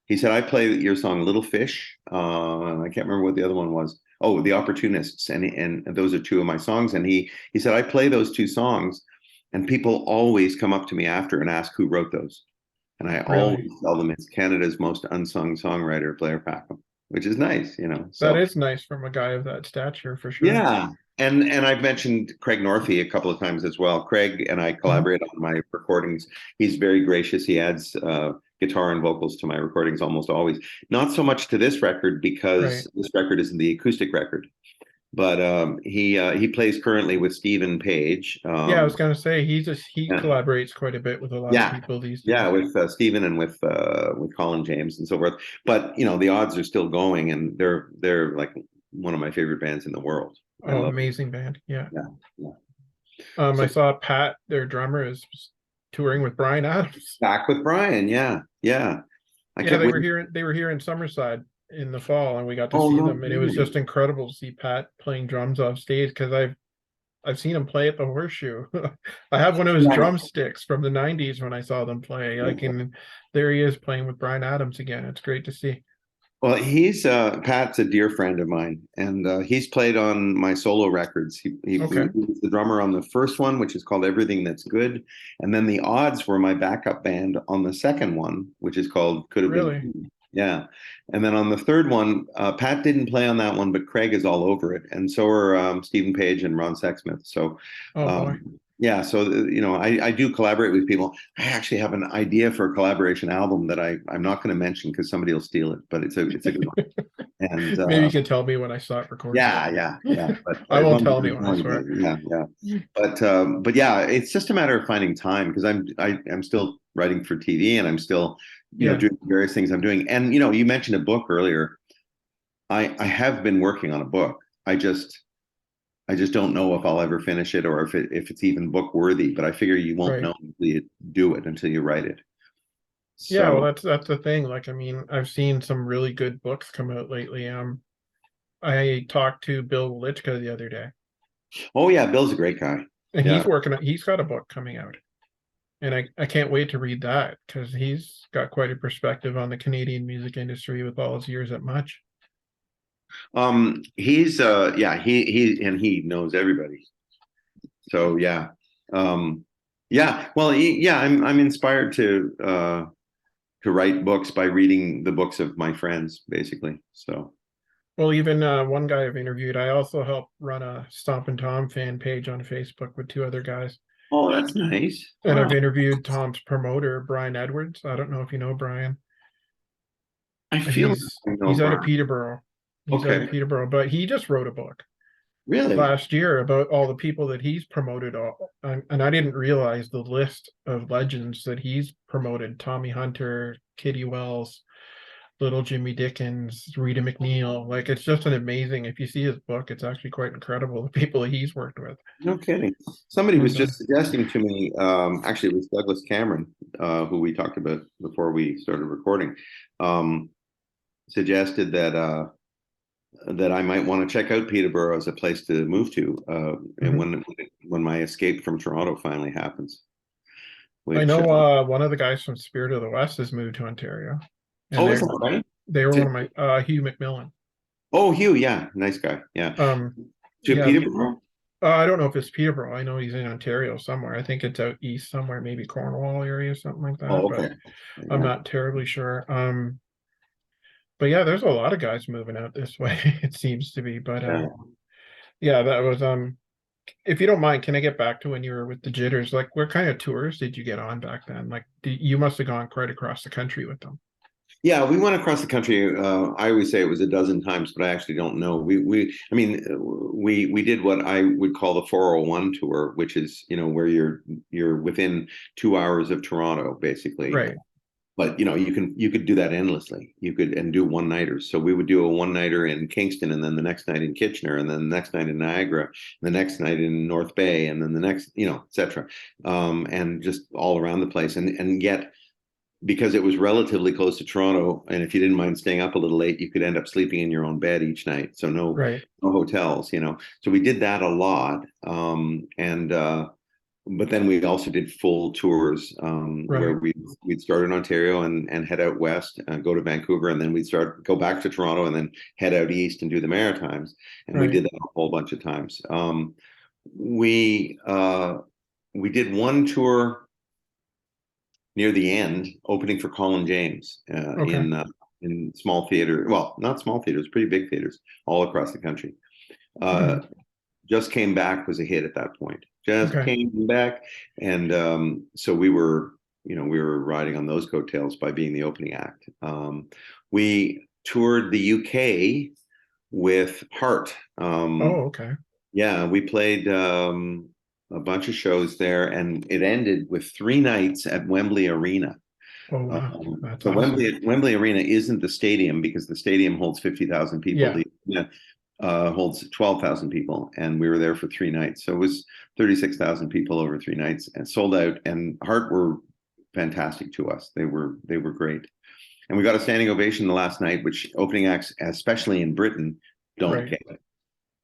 He said, I play your song Little Fish. I can't remember what the other one was. Oh, The Opportunists. And those are two of my songs. And he said, I play those two songs, and people always come up to me after and ask who wrote those. And I Really. always tell them it's Canada's most unsung songwriter, Blair Packham, which is nice. That So is nice from a guy of that stature for sure. yeah. And I've mentioned Craig Northey a couple of times as well. Craig and I Mhm. collaborate on my recordings. He's very gracious. He adds guitar and vocals to my recordings almost always. Not so much to this record Right. because this record isn't the acoustic record, but he plays currently with Stephen Page. Yeah, I was gonna say he Yeah, collaborates quite a bit with a lot of yeah, people these yeah, days. with Stephen and with Colin James and so forth. But the odds are still going, and they're like one of my favorite bands in the world. I Oh, love it. amazing band. Yeah. Yeah, yeah. I So saw Pat, their drummer, is touring with Brian Adams. back with Brian, yeah, yeah. I Yeah, kept waiting. they were here in Summerside in the fall, and we got to Oh see no, them, and it was kidding. just incredible to see Pat playing drums off stage because I've seen him play at the Horseshoe. I have one of his Yeah. drumsticks from the '90s when I saw them play. Like, and there he is playing with Brian Adams again. It's great to see. Well, he's Pat's a dear friend of mine, and he's played on my solo records. He Okay, was the drummer on the first one, which is called Everything That's Good, and then the Odds were my backup band on the second one, which is called Could Have Been. really? Yeah, and then on the third one, Pat didn't play on that one, but Craig is all over it, and so are Stephen Page and Ron Sexsmith. So, Oh boy. yeah, so I do collaborate with people. I actually have an idea for a collaboration album that I'm not going to mention because somebody will steal it, but it's a good one. And Maybe you can tell me when I start recording. yeah. But I as won't long as tell you're anyone, I knowing about swear. it, yeah. But yeah, it's just a matter of finding time because I'm still writing for TV and I'm still Yeah, doing various things I'm doing. And you mentioned a book earlier. I have been working on a book. I just don't know if I'll ever finish it or if it's even book worthy. But I figure you won't right. know until you do it until you write it. Yeah, well, So that's the thing. Like, I mean, I've seen some really good books come out lately. I talked to Bill Lichka the other day, oh yeah, Bill's a great guy. and Yeah. he's got a book coming out. And I can't wait to read that because he's got quite a perspective on the Canadian music industry with all his years at Much. He's yeah, he knows everybody. So yeah. Yeah, well, yeah, I'm inspired to write books by reading the books of my friends, basically. So Well, even one guy I've interviewed, I also help run a Stomp and Tom fan page on Facebook with two other guys. oh, that's nice. And Wow. I've interviewed Tom's promoter, Brian Edwards. I don't know if you know Brian. I feel like He's I know he's out of Brian. Peterborough. He's out of Okay. Peterborough, but he just wrote a book Really? last year about all the people that he's promoted. And I didn't realize the list of legends that he's promoted: Tommy Hunter, Kitty Wells, Little Jimmy Dickens, Rita McNeil. Like, it's just an amazing. If you see his book, it's actually quite incredible the people he's worked with. No kidding. Somebody was And just suggesting to me, actually, it was Douglas Cameron, who we talked about before we started recording, um, suggested that I might want to check out Peterborough as a place to move to, and mhm. when my escape from Toronto finally happens. I Which know one of the guys from Spirit of the West has moved to Ontario, and oh, is that right? they were one To, of my Hugh McMillan. oh, Hugh, yeah, nice guy, yeah. To Yeah, Peterborough. I don't know if it's Peterborough. I know he's in Ontario somewhere. I think it's out east somewhere, maybe Cornwall area, something like that. Oh, But okay. I'm Yeah. not terribly sure. But yeah, there's a lot of guys moving out this way, it seems to be. But Yeah. yeah, that was if you don't mind, can I get back to when you were with the Jitters? Like, what kind of tours did you get on back then? Like, you must have gone quite across the country with them. Yeah, we went across the country. I always say it was a dozen times, but I actually don't know. I mean, we did what I would call the 401 tour, which is, where you're within 2 hours of Toronto, basically. Right, But you could do that endlessly. You could and do one nighters. So we would do a one nighter in Kingston, and then the next night in Kitchener, and then the next night in Niagara, and the next night in North Bay, and then the next, etc. And just all around the place, and yet, because it was relatively close to Toronto, and if you didn't mind staying up a little late, you could end up sleeping in your own bed each night. So right, no hotels. So we did that a lot, and but then we also did full tours, right, where we'd start in Ontario and head out west, go to Vancouver, and then we'd go back to Toronto, and then head out east and do the Maritimes. And we right. did that a whole bunch of times. We we did one tour near the end, opening for Colin James, Okay, in small theater. Well, not small theaters, pretty big theaters all across the country. Uh, mhm, Just Came Back was a hit at that point. Just okay, Came Back, and so we were riding on those coattails by being the opening act. We toured the UK with Heart. oh, okay, Yeah, we played a bunch of shows there, and it ended with 3 nights at Wembley Arena. oh wow, that's So awesome. Wembley Arena isn't the stadium, because the stadium holds 50,000 people. Yeah, The arena holds 12,000 people, and we were there for 3 nights. So it was 36,000 people over 3 nights, and sold out. And Heart were fantastic to us. They were great, and we got a standing ovation the last night, which opening acts, especially in Britain, don't right. get.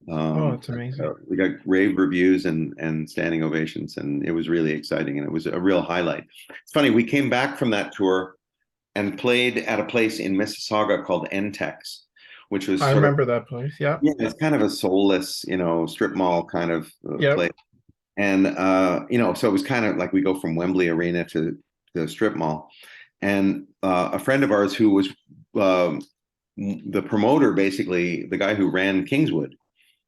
Oh, that's amazing. We got rave reviews and standing ovations, and it was really exciting, and it was a real highlight. It's funny, we came back from that tour and played at a place in Mississauga called Entex, which was I sort of, remember that place. Yeah, yeah, it's kind of a soulless, strip mall kind of yep, place. And so it was kind of like we go from Wembley Arena to the strip mall. And a friend of ours who was um, the promoter, basically the guy who ran Kingswood,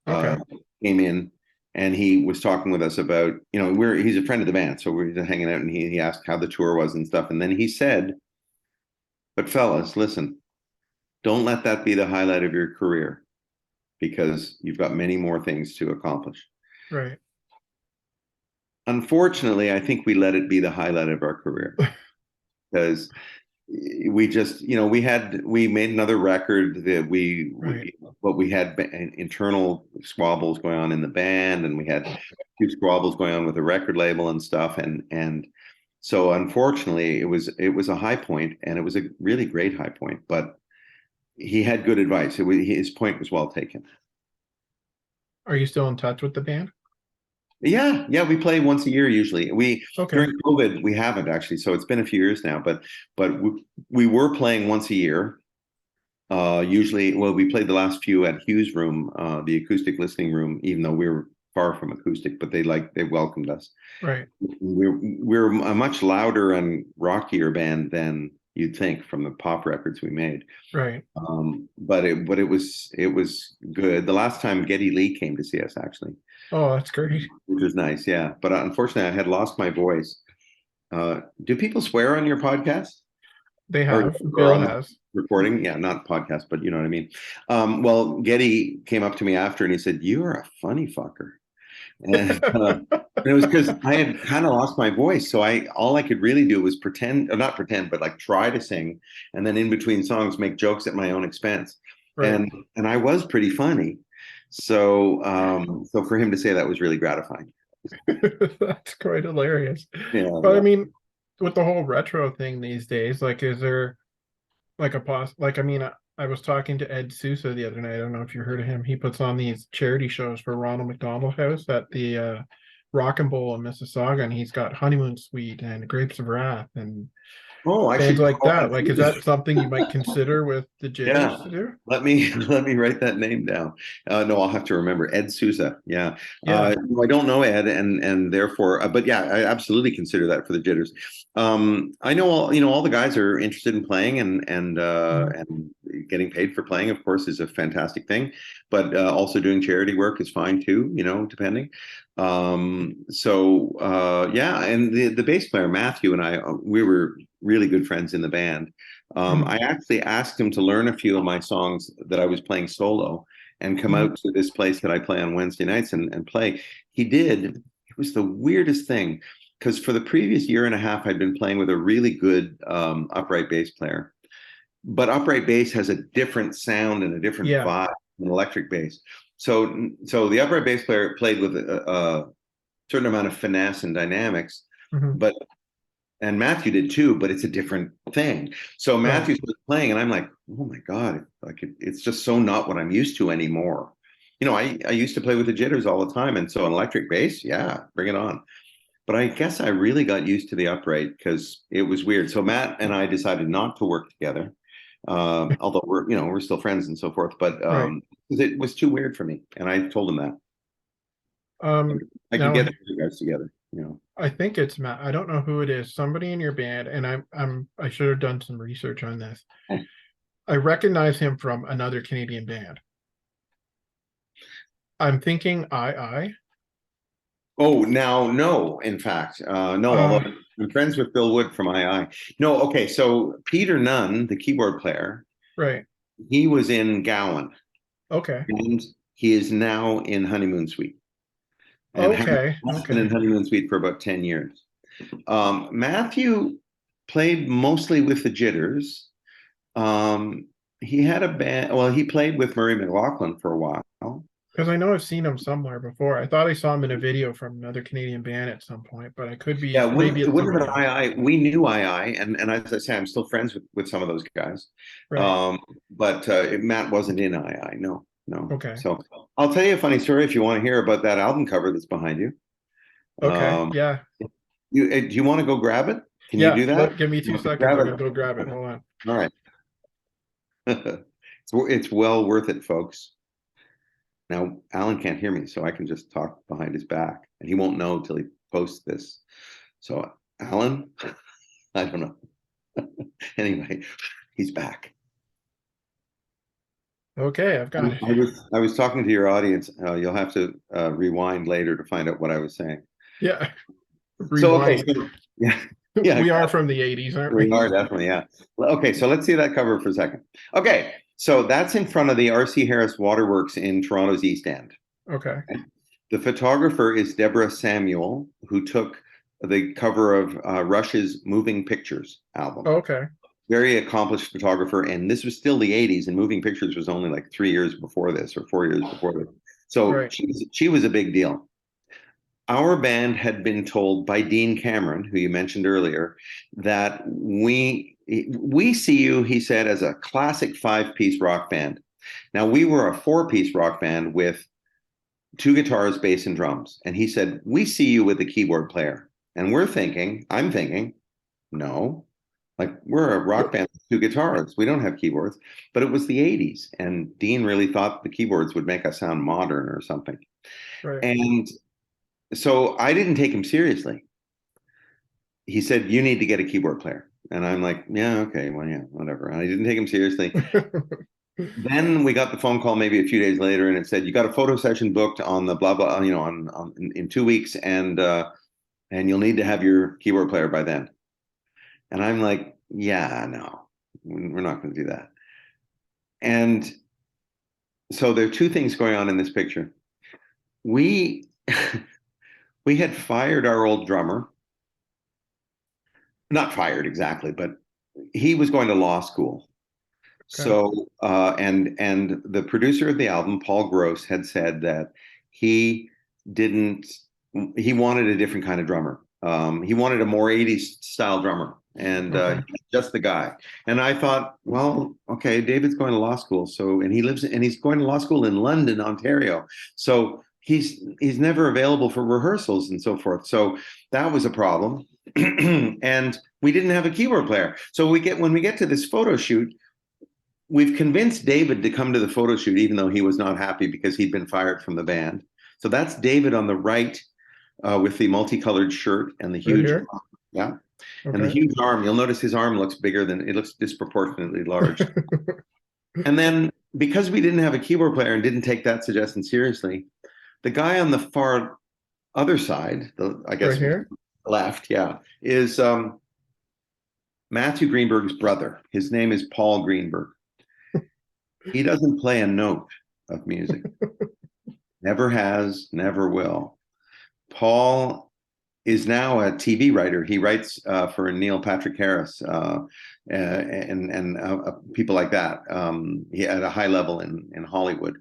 uh, okay, came in, and he was talking with us about, he's a friend of the band, so we're just hanging out, and he asked how the tour was and stuff. And then he said, "But fellas, listen, don't let that be the highlight of your career, because you've got many more things to accomplish." right. Unfortunately, I think we let it be the highlight of our career, because we just, we made another record that Right, we had internal squabbles going on in the band, and we had few squabbles going on with the record label and stuff. And so unfortunately, it was a high point, and it was a really great high point, but he had good advice. His point was well taken. are you still in touch with the band? Yeah, yeah, we play once a year usually. We Okay, During COVID we haven't, actually, so it's been a few years now, but we were playing once a year. Usually, well, we played the last few at Hughes Room, the acoustic listening room, even though we were far from acoustic, but they welcomed us. right, We're a much louder and rockier band than you'd think from the pop records we made. right. But it was good. The last time Geddy Lee came to see us, actually, Oh, that's great. which was nice. Yeah, but unfortunately, I had lost my voice. Do people swear on your podcast, They or have. or Bill on the has. recording? Yeah, not podcast, but you know what I mean. Well, Geddy came up to me after, and he said, "You are a funny fucker." And it was because I had kind of lost my voice, so all I could really do was pretend, or not pretend, but like try to sing, and then in between songs make jokes at my own expense, Right. and I was pretty funny. So for him to say that was really gratifying. That's quite hilarious. Yeah, But I yeah. mean, with the whole retro thing these days, like, is there like like, I mean, I was talking to Ed Sousa the other night. I don't know if you heard of him. He puts on these charity shows for Ronald McDonald House at the Rock and Bowl in Mississauga, and he's got Honeymoon Suite and Grapes of Wrath, and Oh, I bands should like call that. that Like, is that something you might consider with the Yeah, Jitters to do? let me let me write that name down. No, I'll have to remember Ed Souza. Yeah, Yeah. no, I don't know Ed, and therefore, but yeah, I absolutely consider that for the Jitters. I know all the guys are interested in playing, Mhm. and getting paid for playing, of course, is a fantastic thing. But also doing charity work is fine too. Depending. Yeah, and the bass player Matthew and I, we were really good friends in the band. Mhm. I actually asked him to learn a few of my songs that I was playing solo and come Mhm. out to this place that I play on Wednesday nights and play. He did. It was the weirdest thing because for the previous year and a half, I'd been playing with a really good upright bass player. But upright bass has a different sound and a different Yeah. vibe than electric bass. So the upright bass player played with a certain amount of finesse and dynamics, Mhm. but and Matthew did too, but it's a different thing. So Right. Matthew was playing, and I'm like, oh my God, it's just so not what I'm used to anymore. I used to play with the jitters all the time, and so an electric bass, yeah, bring it on. But I guess I really got used to the upright because it was weird. So Matt and I decided not to work together, although we're still friends and so forth. But Right. 'cause it was too weird for me, and I told him that I could Now get you guys together. I think it's Matt. I don't know who it is. Somebody in your band, and I should have done some research on this. I recognize him from another Canadian band. I'm thinking I. Oh, now, no, in fact, no, although Uh, I'm friends with Bill Wood from II. No, okay, so Peter Nunn, the keyboard player, right. he was in Gowan, Okay. and he is now in Honeymoon Suite, and has Okay. been in Okay. Honeymoon Suite for about 10 years. Matthew played mostly with the Jitters. Um, he had a band, well, he played with Murray McLaughlin for a while. Because I know I've seen him somewhere before. I thought I saw him in a video from another Canadian band at some point, but I could Yeah, be, maybe it it's wouldn't somebody have been else. II. We knew II, and as I say, I'm still friends with some of those guys. Right. But Matt wasn't in II. No, no. Okay. So I'll tell you a funny story if you want to hear about that album cover that's behind you. Okay. Um, Yeah. do you want to go grab it? Can you Yeah. do that? Give me two Okay, seconds. grab I'm gonna it. go grab it. Hold on. All right. It's well worth it, folks. Now, Alan can't hear me, so I can just talk behind his back, and he won't know until he posts this. So, Alan, I don't know. Anyway, he's back. Okay, I've got it. I was talking to your audience. You'll have to rewind later to find out what I was saying. Yeah. So okay, Rewind. so yeah, yeah, We are from the 80s, aren't we we? are definitely, yeah. Well, okay, so let's see that cover for a second. Okay, so that's in front of the R.C. Harris Waterworks in Toronto's East End. Okay. The photographer is Deborah Samuel, who took the cover of Rush's Moving Pictures album. Okay. Very accomplished photographer, and this was still the 80s, and Moving Pictures was only like 3 years before this or 4 years before this. So Right. she was a big deal. Our band had been told by Dean Cameron, who you mentioned earlier, that we see you, he said, as a classic 5-piece rock band. Now we were a 4-piece rock band with 2 guitars, bass, and drums. And he said, we see you with a keyboard player. And I'm thinking, no, like we're a rock band with 2 guitars. We don't have keyboards. But it was the 80s. And Dean really thought the keyboards would make us sound modern or something. Right. And so I didn't take him seriously. He said, you need to get a keyboard player. And I'm like, yeah, okay, well, yeah, whatever. And I didn't take him seriously. Then we got the phone call maybe a few days later, and it said, you got a photo session booked on the blah, blah, in 2 weeks, and you'll need to have your keyboard player by then. And I'm like, yeah, no, we're not going to do that. And so there are two things going on in this picture. We we had fired our old drummer, not fired exactly, but he was going to law school. Okay. So and the producer of the album, Paul Gross, had said that he didn't he wanted a different kind of drummer. He wanted a more 80s style drummer, and Okay. just the guy. And I thought, well, okay, David's going to law school, so and he's going to law school in London, Ontario. So he's never available for rehearsals and so forth. So that was a problem. And we didn't have a keyboard player. So when we get to this photo shoot, we've convinced David to come to the photo shoot, even though he was not happy because he'd been fired from the band. So that's David on the right, with the multicolored shirt and the Right huge, here. yeah, and the Okay. huge arm. You'll notice his arm looks bigger than it looks disproportionately large. And then because we didn't have a keyboard player and didn't take that suggestion seriously, the guy on the far other side, I Right guess here. left, yeah, is Matthew Greenberg's brother. His name is Paul Greenberg. He doesn't play a note of music. Never has, never will. Paul is now a TV writer. He writes for Neil Patrick Harris and people like that. He at a high level in Hollywood.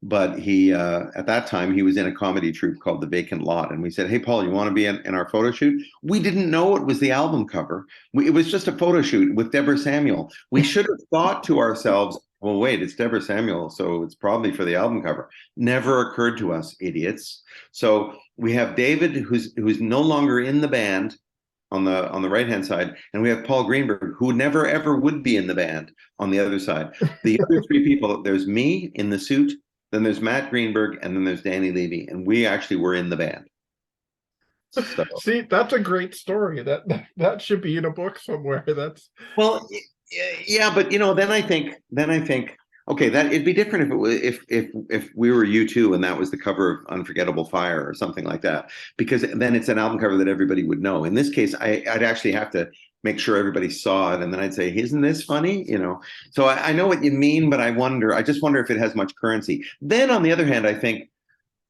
But he at that time he was in a comedy troupe called The Vacant Lot, and we said, "Hey, Paul, you want to be in our photo shoot?" We didn't know it was the album cover. It was just a photo shoot with Deborah Samuel. We should have thought to ourselves, "Well, wait, it's Deborah Samuel, so it's probably for the album cover." Never occurred to us, idiots. So we have David, who's no longer in the band on the right hand side, and we have Paul Greenberg, who never ever would be in the band on the other side. The other three people, there's me in the suit, then there's Matt Greenberg, and then there's Danny Levy, and we actually were in the band. So See, that's a great story. That should be in a book somewhere. That's well, yeah, but then I think, okay, that it'd be different if it was if we were U2 and that was the cover of Unforgettable Fire or something like that, because then it's an album cover that everybody would know. In this case, I'd actually have to make sure everybody saw it, and then I'd say, "Isn't this funny?" So I know what you mean, but I just wonder if it has much currency. Then on the other hand, I think,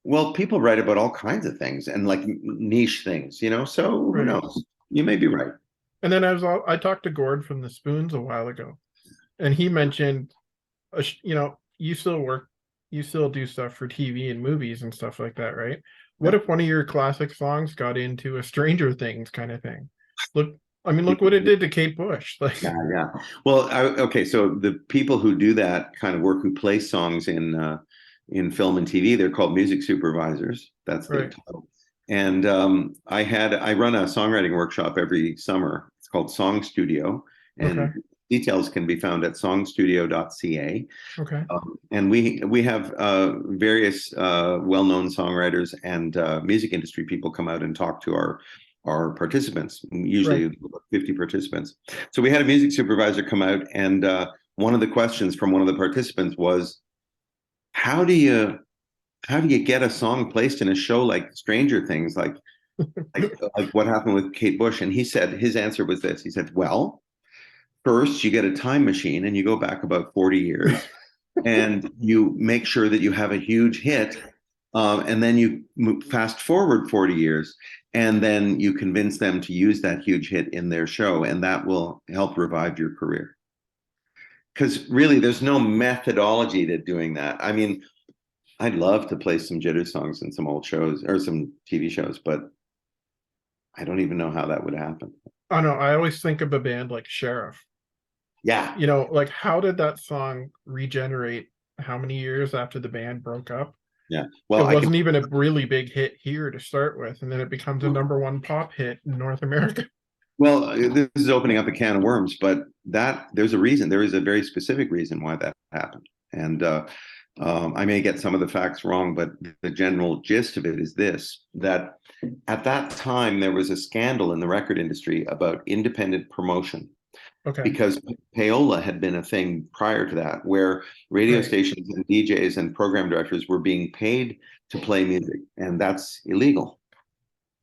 well, people write about all kinds of things and like niche things. So who right. knows? You may be right. And then I talked to Gord from the Spoons a while ago, and he mentioned, you still do stuff for TV and movies and stuff like that, right? What Yeah. if one of your classic songs got into a Stranger Things kind of thing? Look, I mean, look what it did to Kate Bush. Like, Yeah, yeah. Well, okay. So the people who do that kind of work, who play songs in film and TV, they're called music supervisors. That's their right. title. And I run a songwriting workshop every summer. It's called Song Studio, Okay. and details can be found at songstudio.ca. Okay. And we have various well-known songwriters and music industry people come out and talk to our participants, usually Right. 50 participants. So we had a music supervisor come out, and one of the questions from one of the participants was, how do you get a song placed in a show like Stranger Things, like what happened with Kate Bush? And his answer was this. He said, "Well, first you get a time machine and you go back about 40 years and you make sure that you have a huge hit. And then you fast forward 40 years, and then you convince them to use that huge hit in their show, and that will help revive your career." Because really, there's no methodology to doing that. I mean, I'd love to play some Jitters songs in some old shows or some TV shows, but I don't even know how that would happen. I know. I always think of a band like Sheriff. Yeah. Like how did that song regenerate how many years after the band broke up? Yeah. It Well, I can. wasn't even a really big hit here to start with, and then it becomes a #1 pop hit in North America. Well, this is opening up a can of worms, but there's a reason. There is a very specific reason why that happened, and I may get some of the facts wrong, but the general gist of it is this: that at that time there was a scandal in the record industry about independent promotion, Okay. because payola had been a thing prior to that, where radio Right. stations and DJs and program directors were being paid to play music, and that's illegal.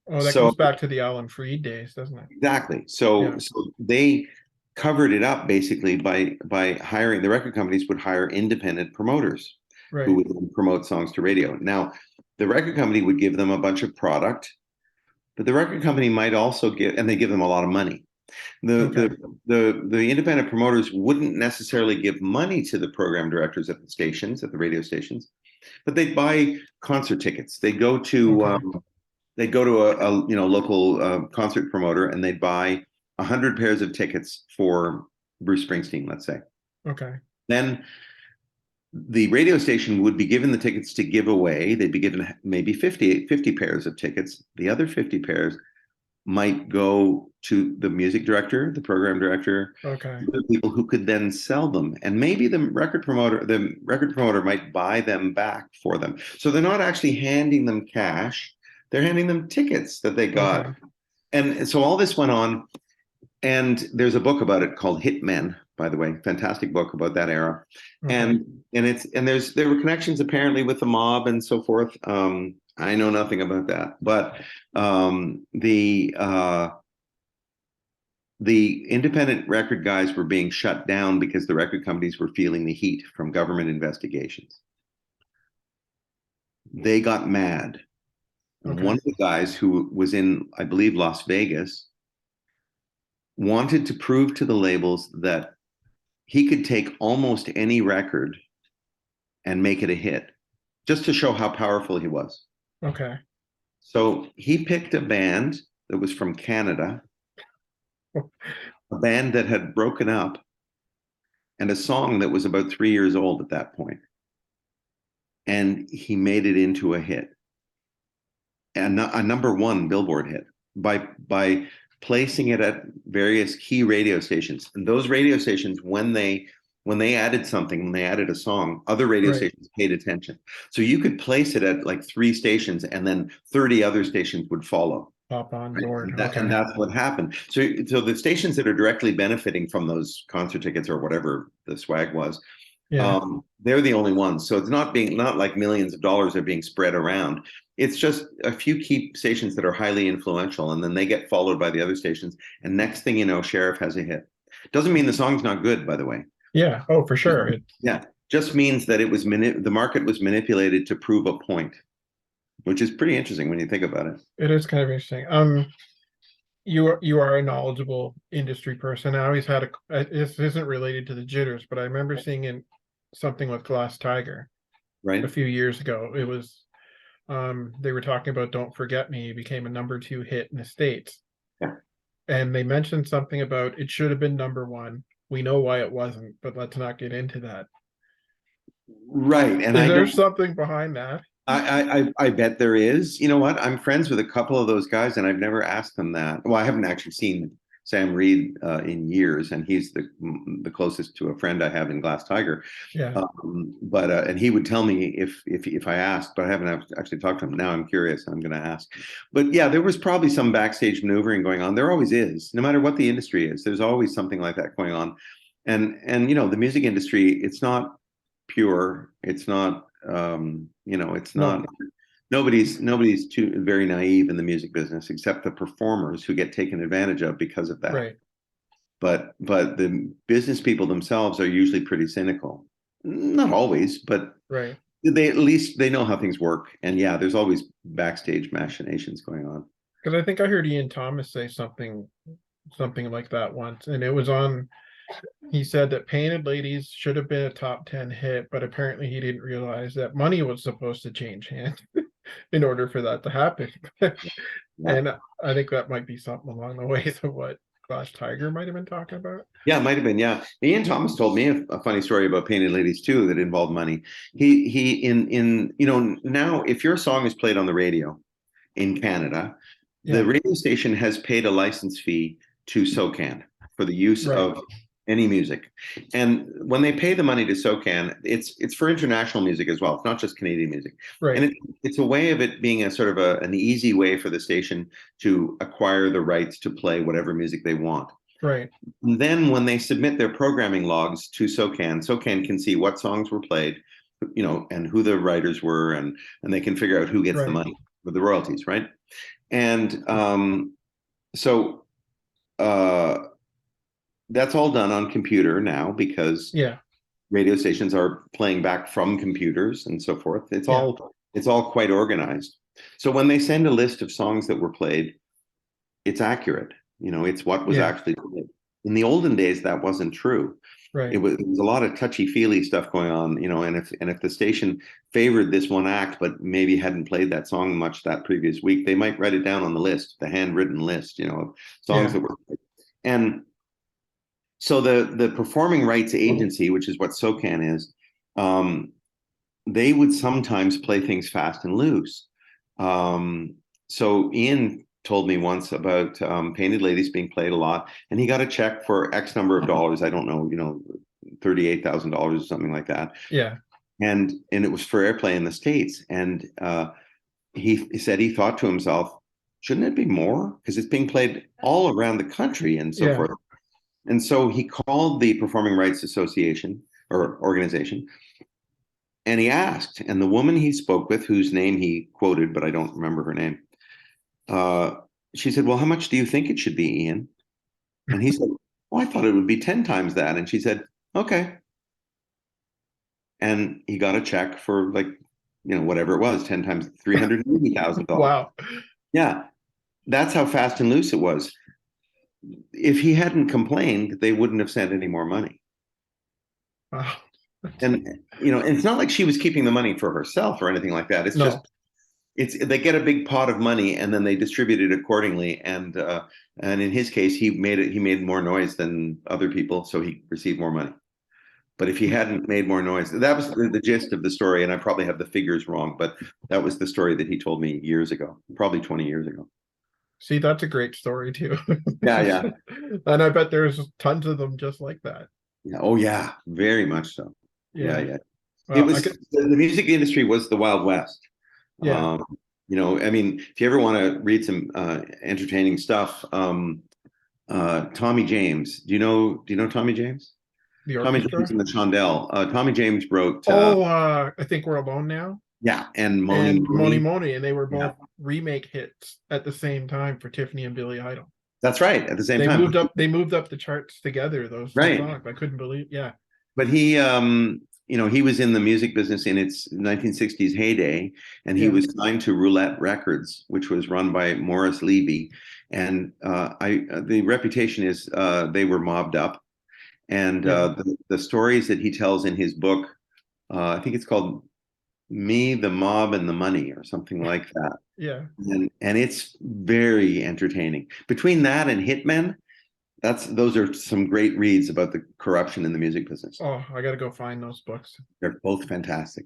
Oh, that So comes back to the Alan Freed days, doesn't it? exactly. So Yeah. so they covered it up basically by hiring, the record companies would hire independent promoters who Right. would then promote songs to radio. Now, the record company would give them a bunch of product, but the record company might also and they give them a lot of money. The Okay. the independent promoters wouldn't necessarily give money to the program directors at the stations, at the radio stations, but they'd buy concert tickets. Okay. They'd go to a local concert promoter, and they'd buy 100 pairs of tickets for Bruce Springsteen, let's say. Okay. Then the radio station would be given the tickets to give away. They'd be given maybe 50 pairs of tickets. The other 50 pairs might go to the music director, the program director, Okay. the people who could then sell them. And maybe the record promoter might buy them back for them. So they're not actually handing them cash, they're handing them tickets that they got. Okay. And so all this went on. And there's a book about it called Hitmen, by the way, fantastic book about that era. Okay. And there were connections apparently with the mob and so forth. I know nothing about that, but the independent record guys were being shut down because the record companies were feeling the heat from government investigations. They got mad. Okay. One of the guys who was in, I believe, Las Vegas wanted to prove to the labels that he could take almost any record and make it a hit, just to show how powerful he was. Okay. So he picked a band that was from Canada, a band that had broken up, and a song that was about 3 years old at that point. And he made it into a hit, and a number one Billboard hit by placing it at various key radio stations. And those radio stations, when they added something, when they added a song, other radio Right. stations paid attention. So you could place it at like 3 stations, and then 30 other stations would follow. Pop on Right? board. And Okay. that's what happened. So the stations that are directly benefiting from those concert tickets or whatever the swag was, Yeah. they're the only ones. So it's not like millions of dollars are being spread around. It's just a few key stations that are highly influential, and then they get followed by the other stations. And next thing you know, Sheriff has a hit. Doesn't mean the song's not good, by the way. Yeah. Oh, for sure. Yeah, just means that it was the market was manipulated to prove a point, which is pretty interesting when you think about it. It is kind of interesting. You are a knowledgeable industry person. I always had this isn't related to the Jitters, but I remember seeing in something with Glass Tiger Right? a few years ago. It was they were talking about Don't Forget Me became a #2 hit in the States. Yeah. And they mentioned something about it should have been #1. We know why it wasn't, but let's not get into that. Right. And Is there something behind that? I bet there is. You know what? I'm friends with a couple of those guys, and I've never asked them that. Well, I haven't actually seen Sam Reed in years, and he's the closest to a friend I have in Glass Tiger. Yeah. But and he would tell me if I asked, but I haven't actually talked to him. Now I'm curious. I'm going to ask. But yeah, there was probably some backstage maneuvering going on. There always is. No matter what the industry is, there's always something like that going on. And you know, the music industry, it's not pure. It's not. It's not. Nobody's too very naive in the music business, except the performers who get taken advantage of because of that. Right. But the business people themselves are usually pretty cynical. Not always, but Right. they at least they know how things work. And yeah, there's always backstage machinations going on. Because I think I heard Ian Thomas say something like that once, and it was on. He said that Painted Ladies should have been a top 10 hit, but apparently he didn't realize that money was supposed to change hands in order for that to happen. Yeah. And I think that might be something along the ways of what Glass Tiger might have been talking about. Yeah, it might have been. Yeah, Ian Thomas told me a funny story about Painted Ladies too that involved money. He in now if your song is played on the radio in Canada, the radio station has paid a license fee to SOCAN for the use of any music. And when they pay the money to SOCAN, it's for international music as well. It's not just Canadian music. Right. And it's a way of it being a sort of an easy way for the station to acquire the rights to play whatever music they want. Right. And then when they submit their programming logs to SOCAN can see what songs were played, and who the writers were, and they can figure out who gets the money with the royalties, right? And so that's all done on computer now because radio stations are playing back from computers and so forth. It's all quite organized. So when they send a list of songs that were played, it's accurate. It's what was actually played. In the olden days, that wasn't true. Right. It was a lot of touchy-feely stuff going on, and if the station favored this one act, but maybe hadn't played that song much that previous week, they might write it down on the list, the handwritten list, of songs that were played. And so the performing rights agency, which is what SOCAN is, they would sometimes play things fast and loose. So Ian told me once about Painted Ladies being played a lot, and he got a check for X number of dollars. I don't know, $38,000 or something like that. Yeah. And it was for airplay in the States. And he said he thought to himself, shouldn't it be more? Because it's being played all around the country and so Yeah. forth. And so he called the Performing Rights Association or organization, and he asked, and the woman he spoke with, whose name he quoted, but I don't remember her name, she said, well, how much do you think it should be, Ian? And he said, well, I thought it would be 10 times that. And she said, okay. And he got a check for like, whatever it was, 10 times $380,000. Wow. Yeah, that's how fast and loose it was. If he hadn't complained, they wouldn't have sent any more money. Wow. And it's not like she was keeping the money for herself or anything like that. It's just they get a big pot of money and then they distribute it accordingly. And in his case, he made more noise than other people, so he received more money. But if he hadn't made more noise, that was the gist of the story. And I probably have the figures wrong, but that was the story that he told me years ago, probably 20 years ago. See, that's a great story too. Yeah. And I bet there's tons of them just like that. Yeah. Oh yeah, very much so. Yeah. Well, It was the music industry was the Wild West. Yeah. I mean, if you ever want to read some entertaining stuff, Tommy James. Do you know Tommy James? The Tommy orchestra. James and the Chandelle. Tommy James wrote. I think We're Alone Now. Yeah, and Moni Moni. Moni, and they were both remake hits at the same time for Tiffany and Billy Idol. That's right. At the same time, they moved up the charts together. Those two songs, I couldn't believe. Yeah, but he, he was in the music business in its 1960s heyday, and he was signed to Roulette Records, which was run by Morris Levy. And the reputation is they were mobbed up, and the stories that he tells in his book, I think it's called Me, the Mob, and the Money, or something like that. Yeah. And it's very entertaining. Between that and Hitmen, those are some great reads about the corruption in the music business. Oh, I got to go find those books. They're both fantastic.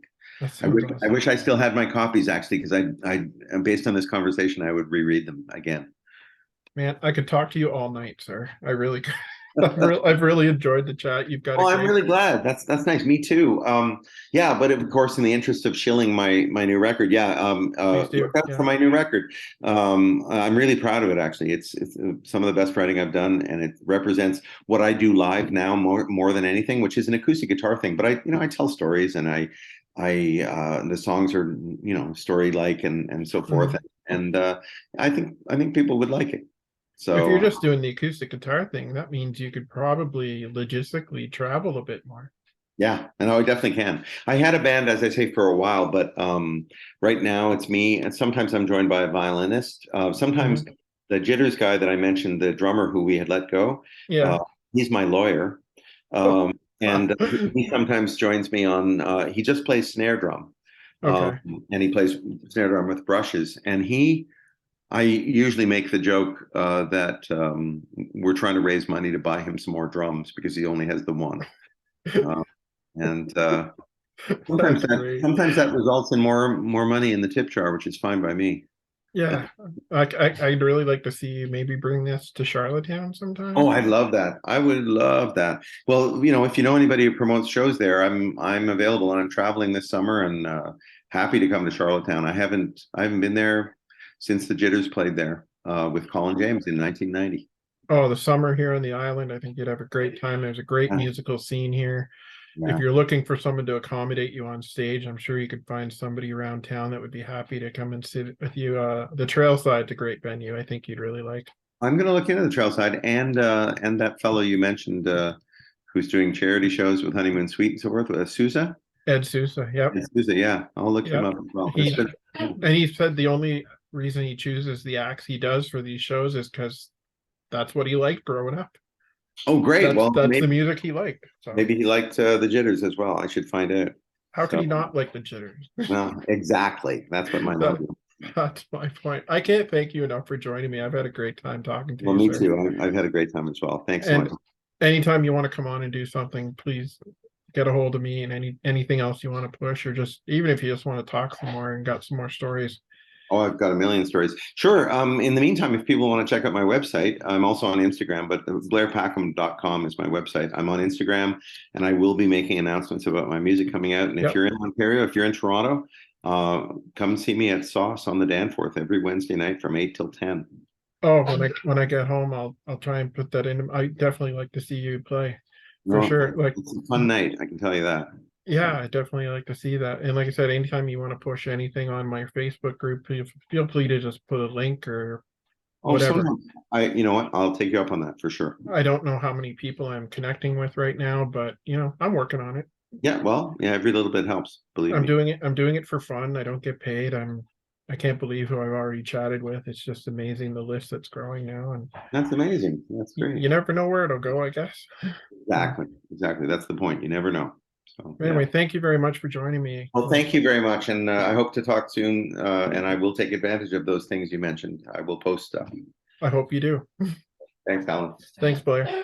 I wish I still had my copies, actually, because I based on this conversation, I would reread them again. Man, I could talk to you all night, sir. I really could. I've really enjoyed the chat. You've got. Oh, I'm really glad. That's nice. Me too. Yeah, but of course, in the interest of shilling my new record, look out for my new record. I'm really proud of it. Actually, it's some of the best writing I've done, and it represents what I do live now more than anything, which is an acoustic guitar thing. But I tell stories, and the songs are story-like and so forth, and I think people would like it. So if you're just doing the acoustic guitar thing, that means you could probably logistically travel a bit more. Yeah, and I definitely can. I had a band, as I say, for a while, but right now it's me, and sometimes I'm joined by a violinist. Sometimes the Jitters guy that I mentioned, the drummer who we had let go, he's my lawyer, and he sometimes joins me on. He just plays snare drum, and he plays snare drum with brushes, and I usually make the joke that we're trying to raise money to buy him some more drums because he only has the one. Sometimes that results in more money in the tip jar, which is fine by me. Yeah, I'd really like to see you maybe bring this to Charlottetown sometime. Oh, I'd love that. I would love that. Well, if you know anybody who promotes shows there, I'm available, and I'm traveling this summer, and happy to come to Charlottetown. I haven't been there since the Jitters played there with Colin James in 1990. Oh, the summer here on the island, I think you'd have a great time. There's a great musical scene here. If you're looking for someone to accommodate you on stage, I'm sure you could find somebody around town that would be happy to come and sit with you. The Trailside's a great venue. I think you'd really like. I'm going to look into the Trailside and that fellow you mentioned who's doing charity shows with Honeymoon Suite and so forth, Sousa. Ed Sousa, yep. Ed Sousa, yeah. I'll look him up as well. And he said the only reason he chooses the acts he does for these shows is because that's what he liked growing up. Oh, great. That's the music he liked. So. Maybe he liked the Jitters as well. I should find out. How could he not like the Jitters? Well, exactly. That's what that's my point. I can't thank you enough for joining me. I've had a great time talking to you. Well, me too. I've had a great time as well. Thanks so much. Anytime you want to come on and do something, please get a hold of me, and anything else you want to push, or just even if you just want to talk some more and got some more stories. Oh, I've got a million stories. Sure. In the meantime, if people want to check out my website, I'm also on Instagram, but blairpackham.com is my website. I'm on Instagram, and I will be making announcements about my music coming out. And if Yep. you're in Ontario, if you're in Toronto, come see me at Sauce on the Danforth every Wednesday night from 8 till 10. Oh, when I get home, I'll try and put that in. I definitely like to see you play for No, sure. Like, it's a fun night, I can tell you that. yeah, I definitely like to see that. And like I said, anytime you want to push anything on my Facebook group, feel free to just put a link or Oh, whatever. sometime you know what? I'll take you up on that for sure. I don't know how many people I'm connecting with right now, but I'm working on it. Yeah, well, yeah, every little bit helps, believe me. I'm doing it for fun. I don't get paid. I can't believe who I've already chatted with. It's just amazing the list that's growing now, and That's amazing. That's great. you never know where it'll go, I guess. Exactly. Exactly. That's the point. You never know. So, Anyway, yeah. thank you very much for joining me. Well, thank you very much. And I hope to talk soon. And I will take advantage of those things you mentioned. I will post stuff. I hope you do. Thanks, Alan. Thanks, Blair.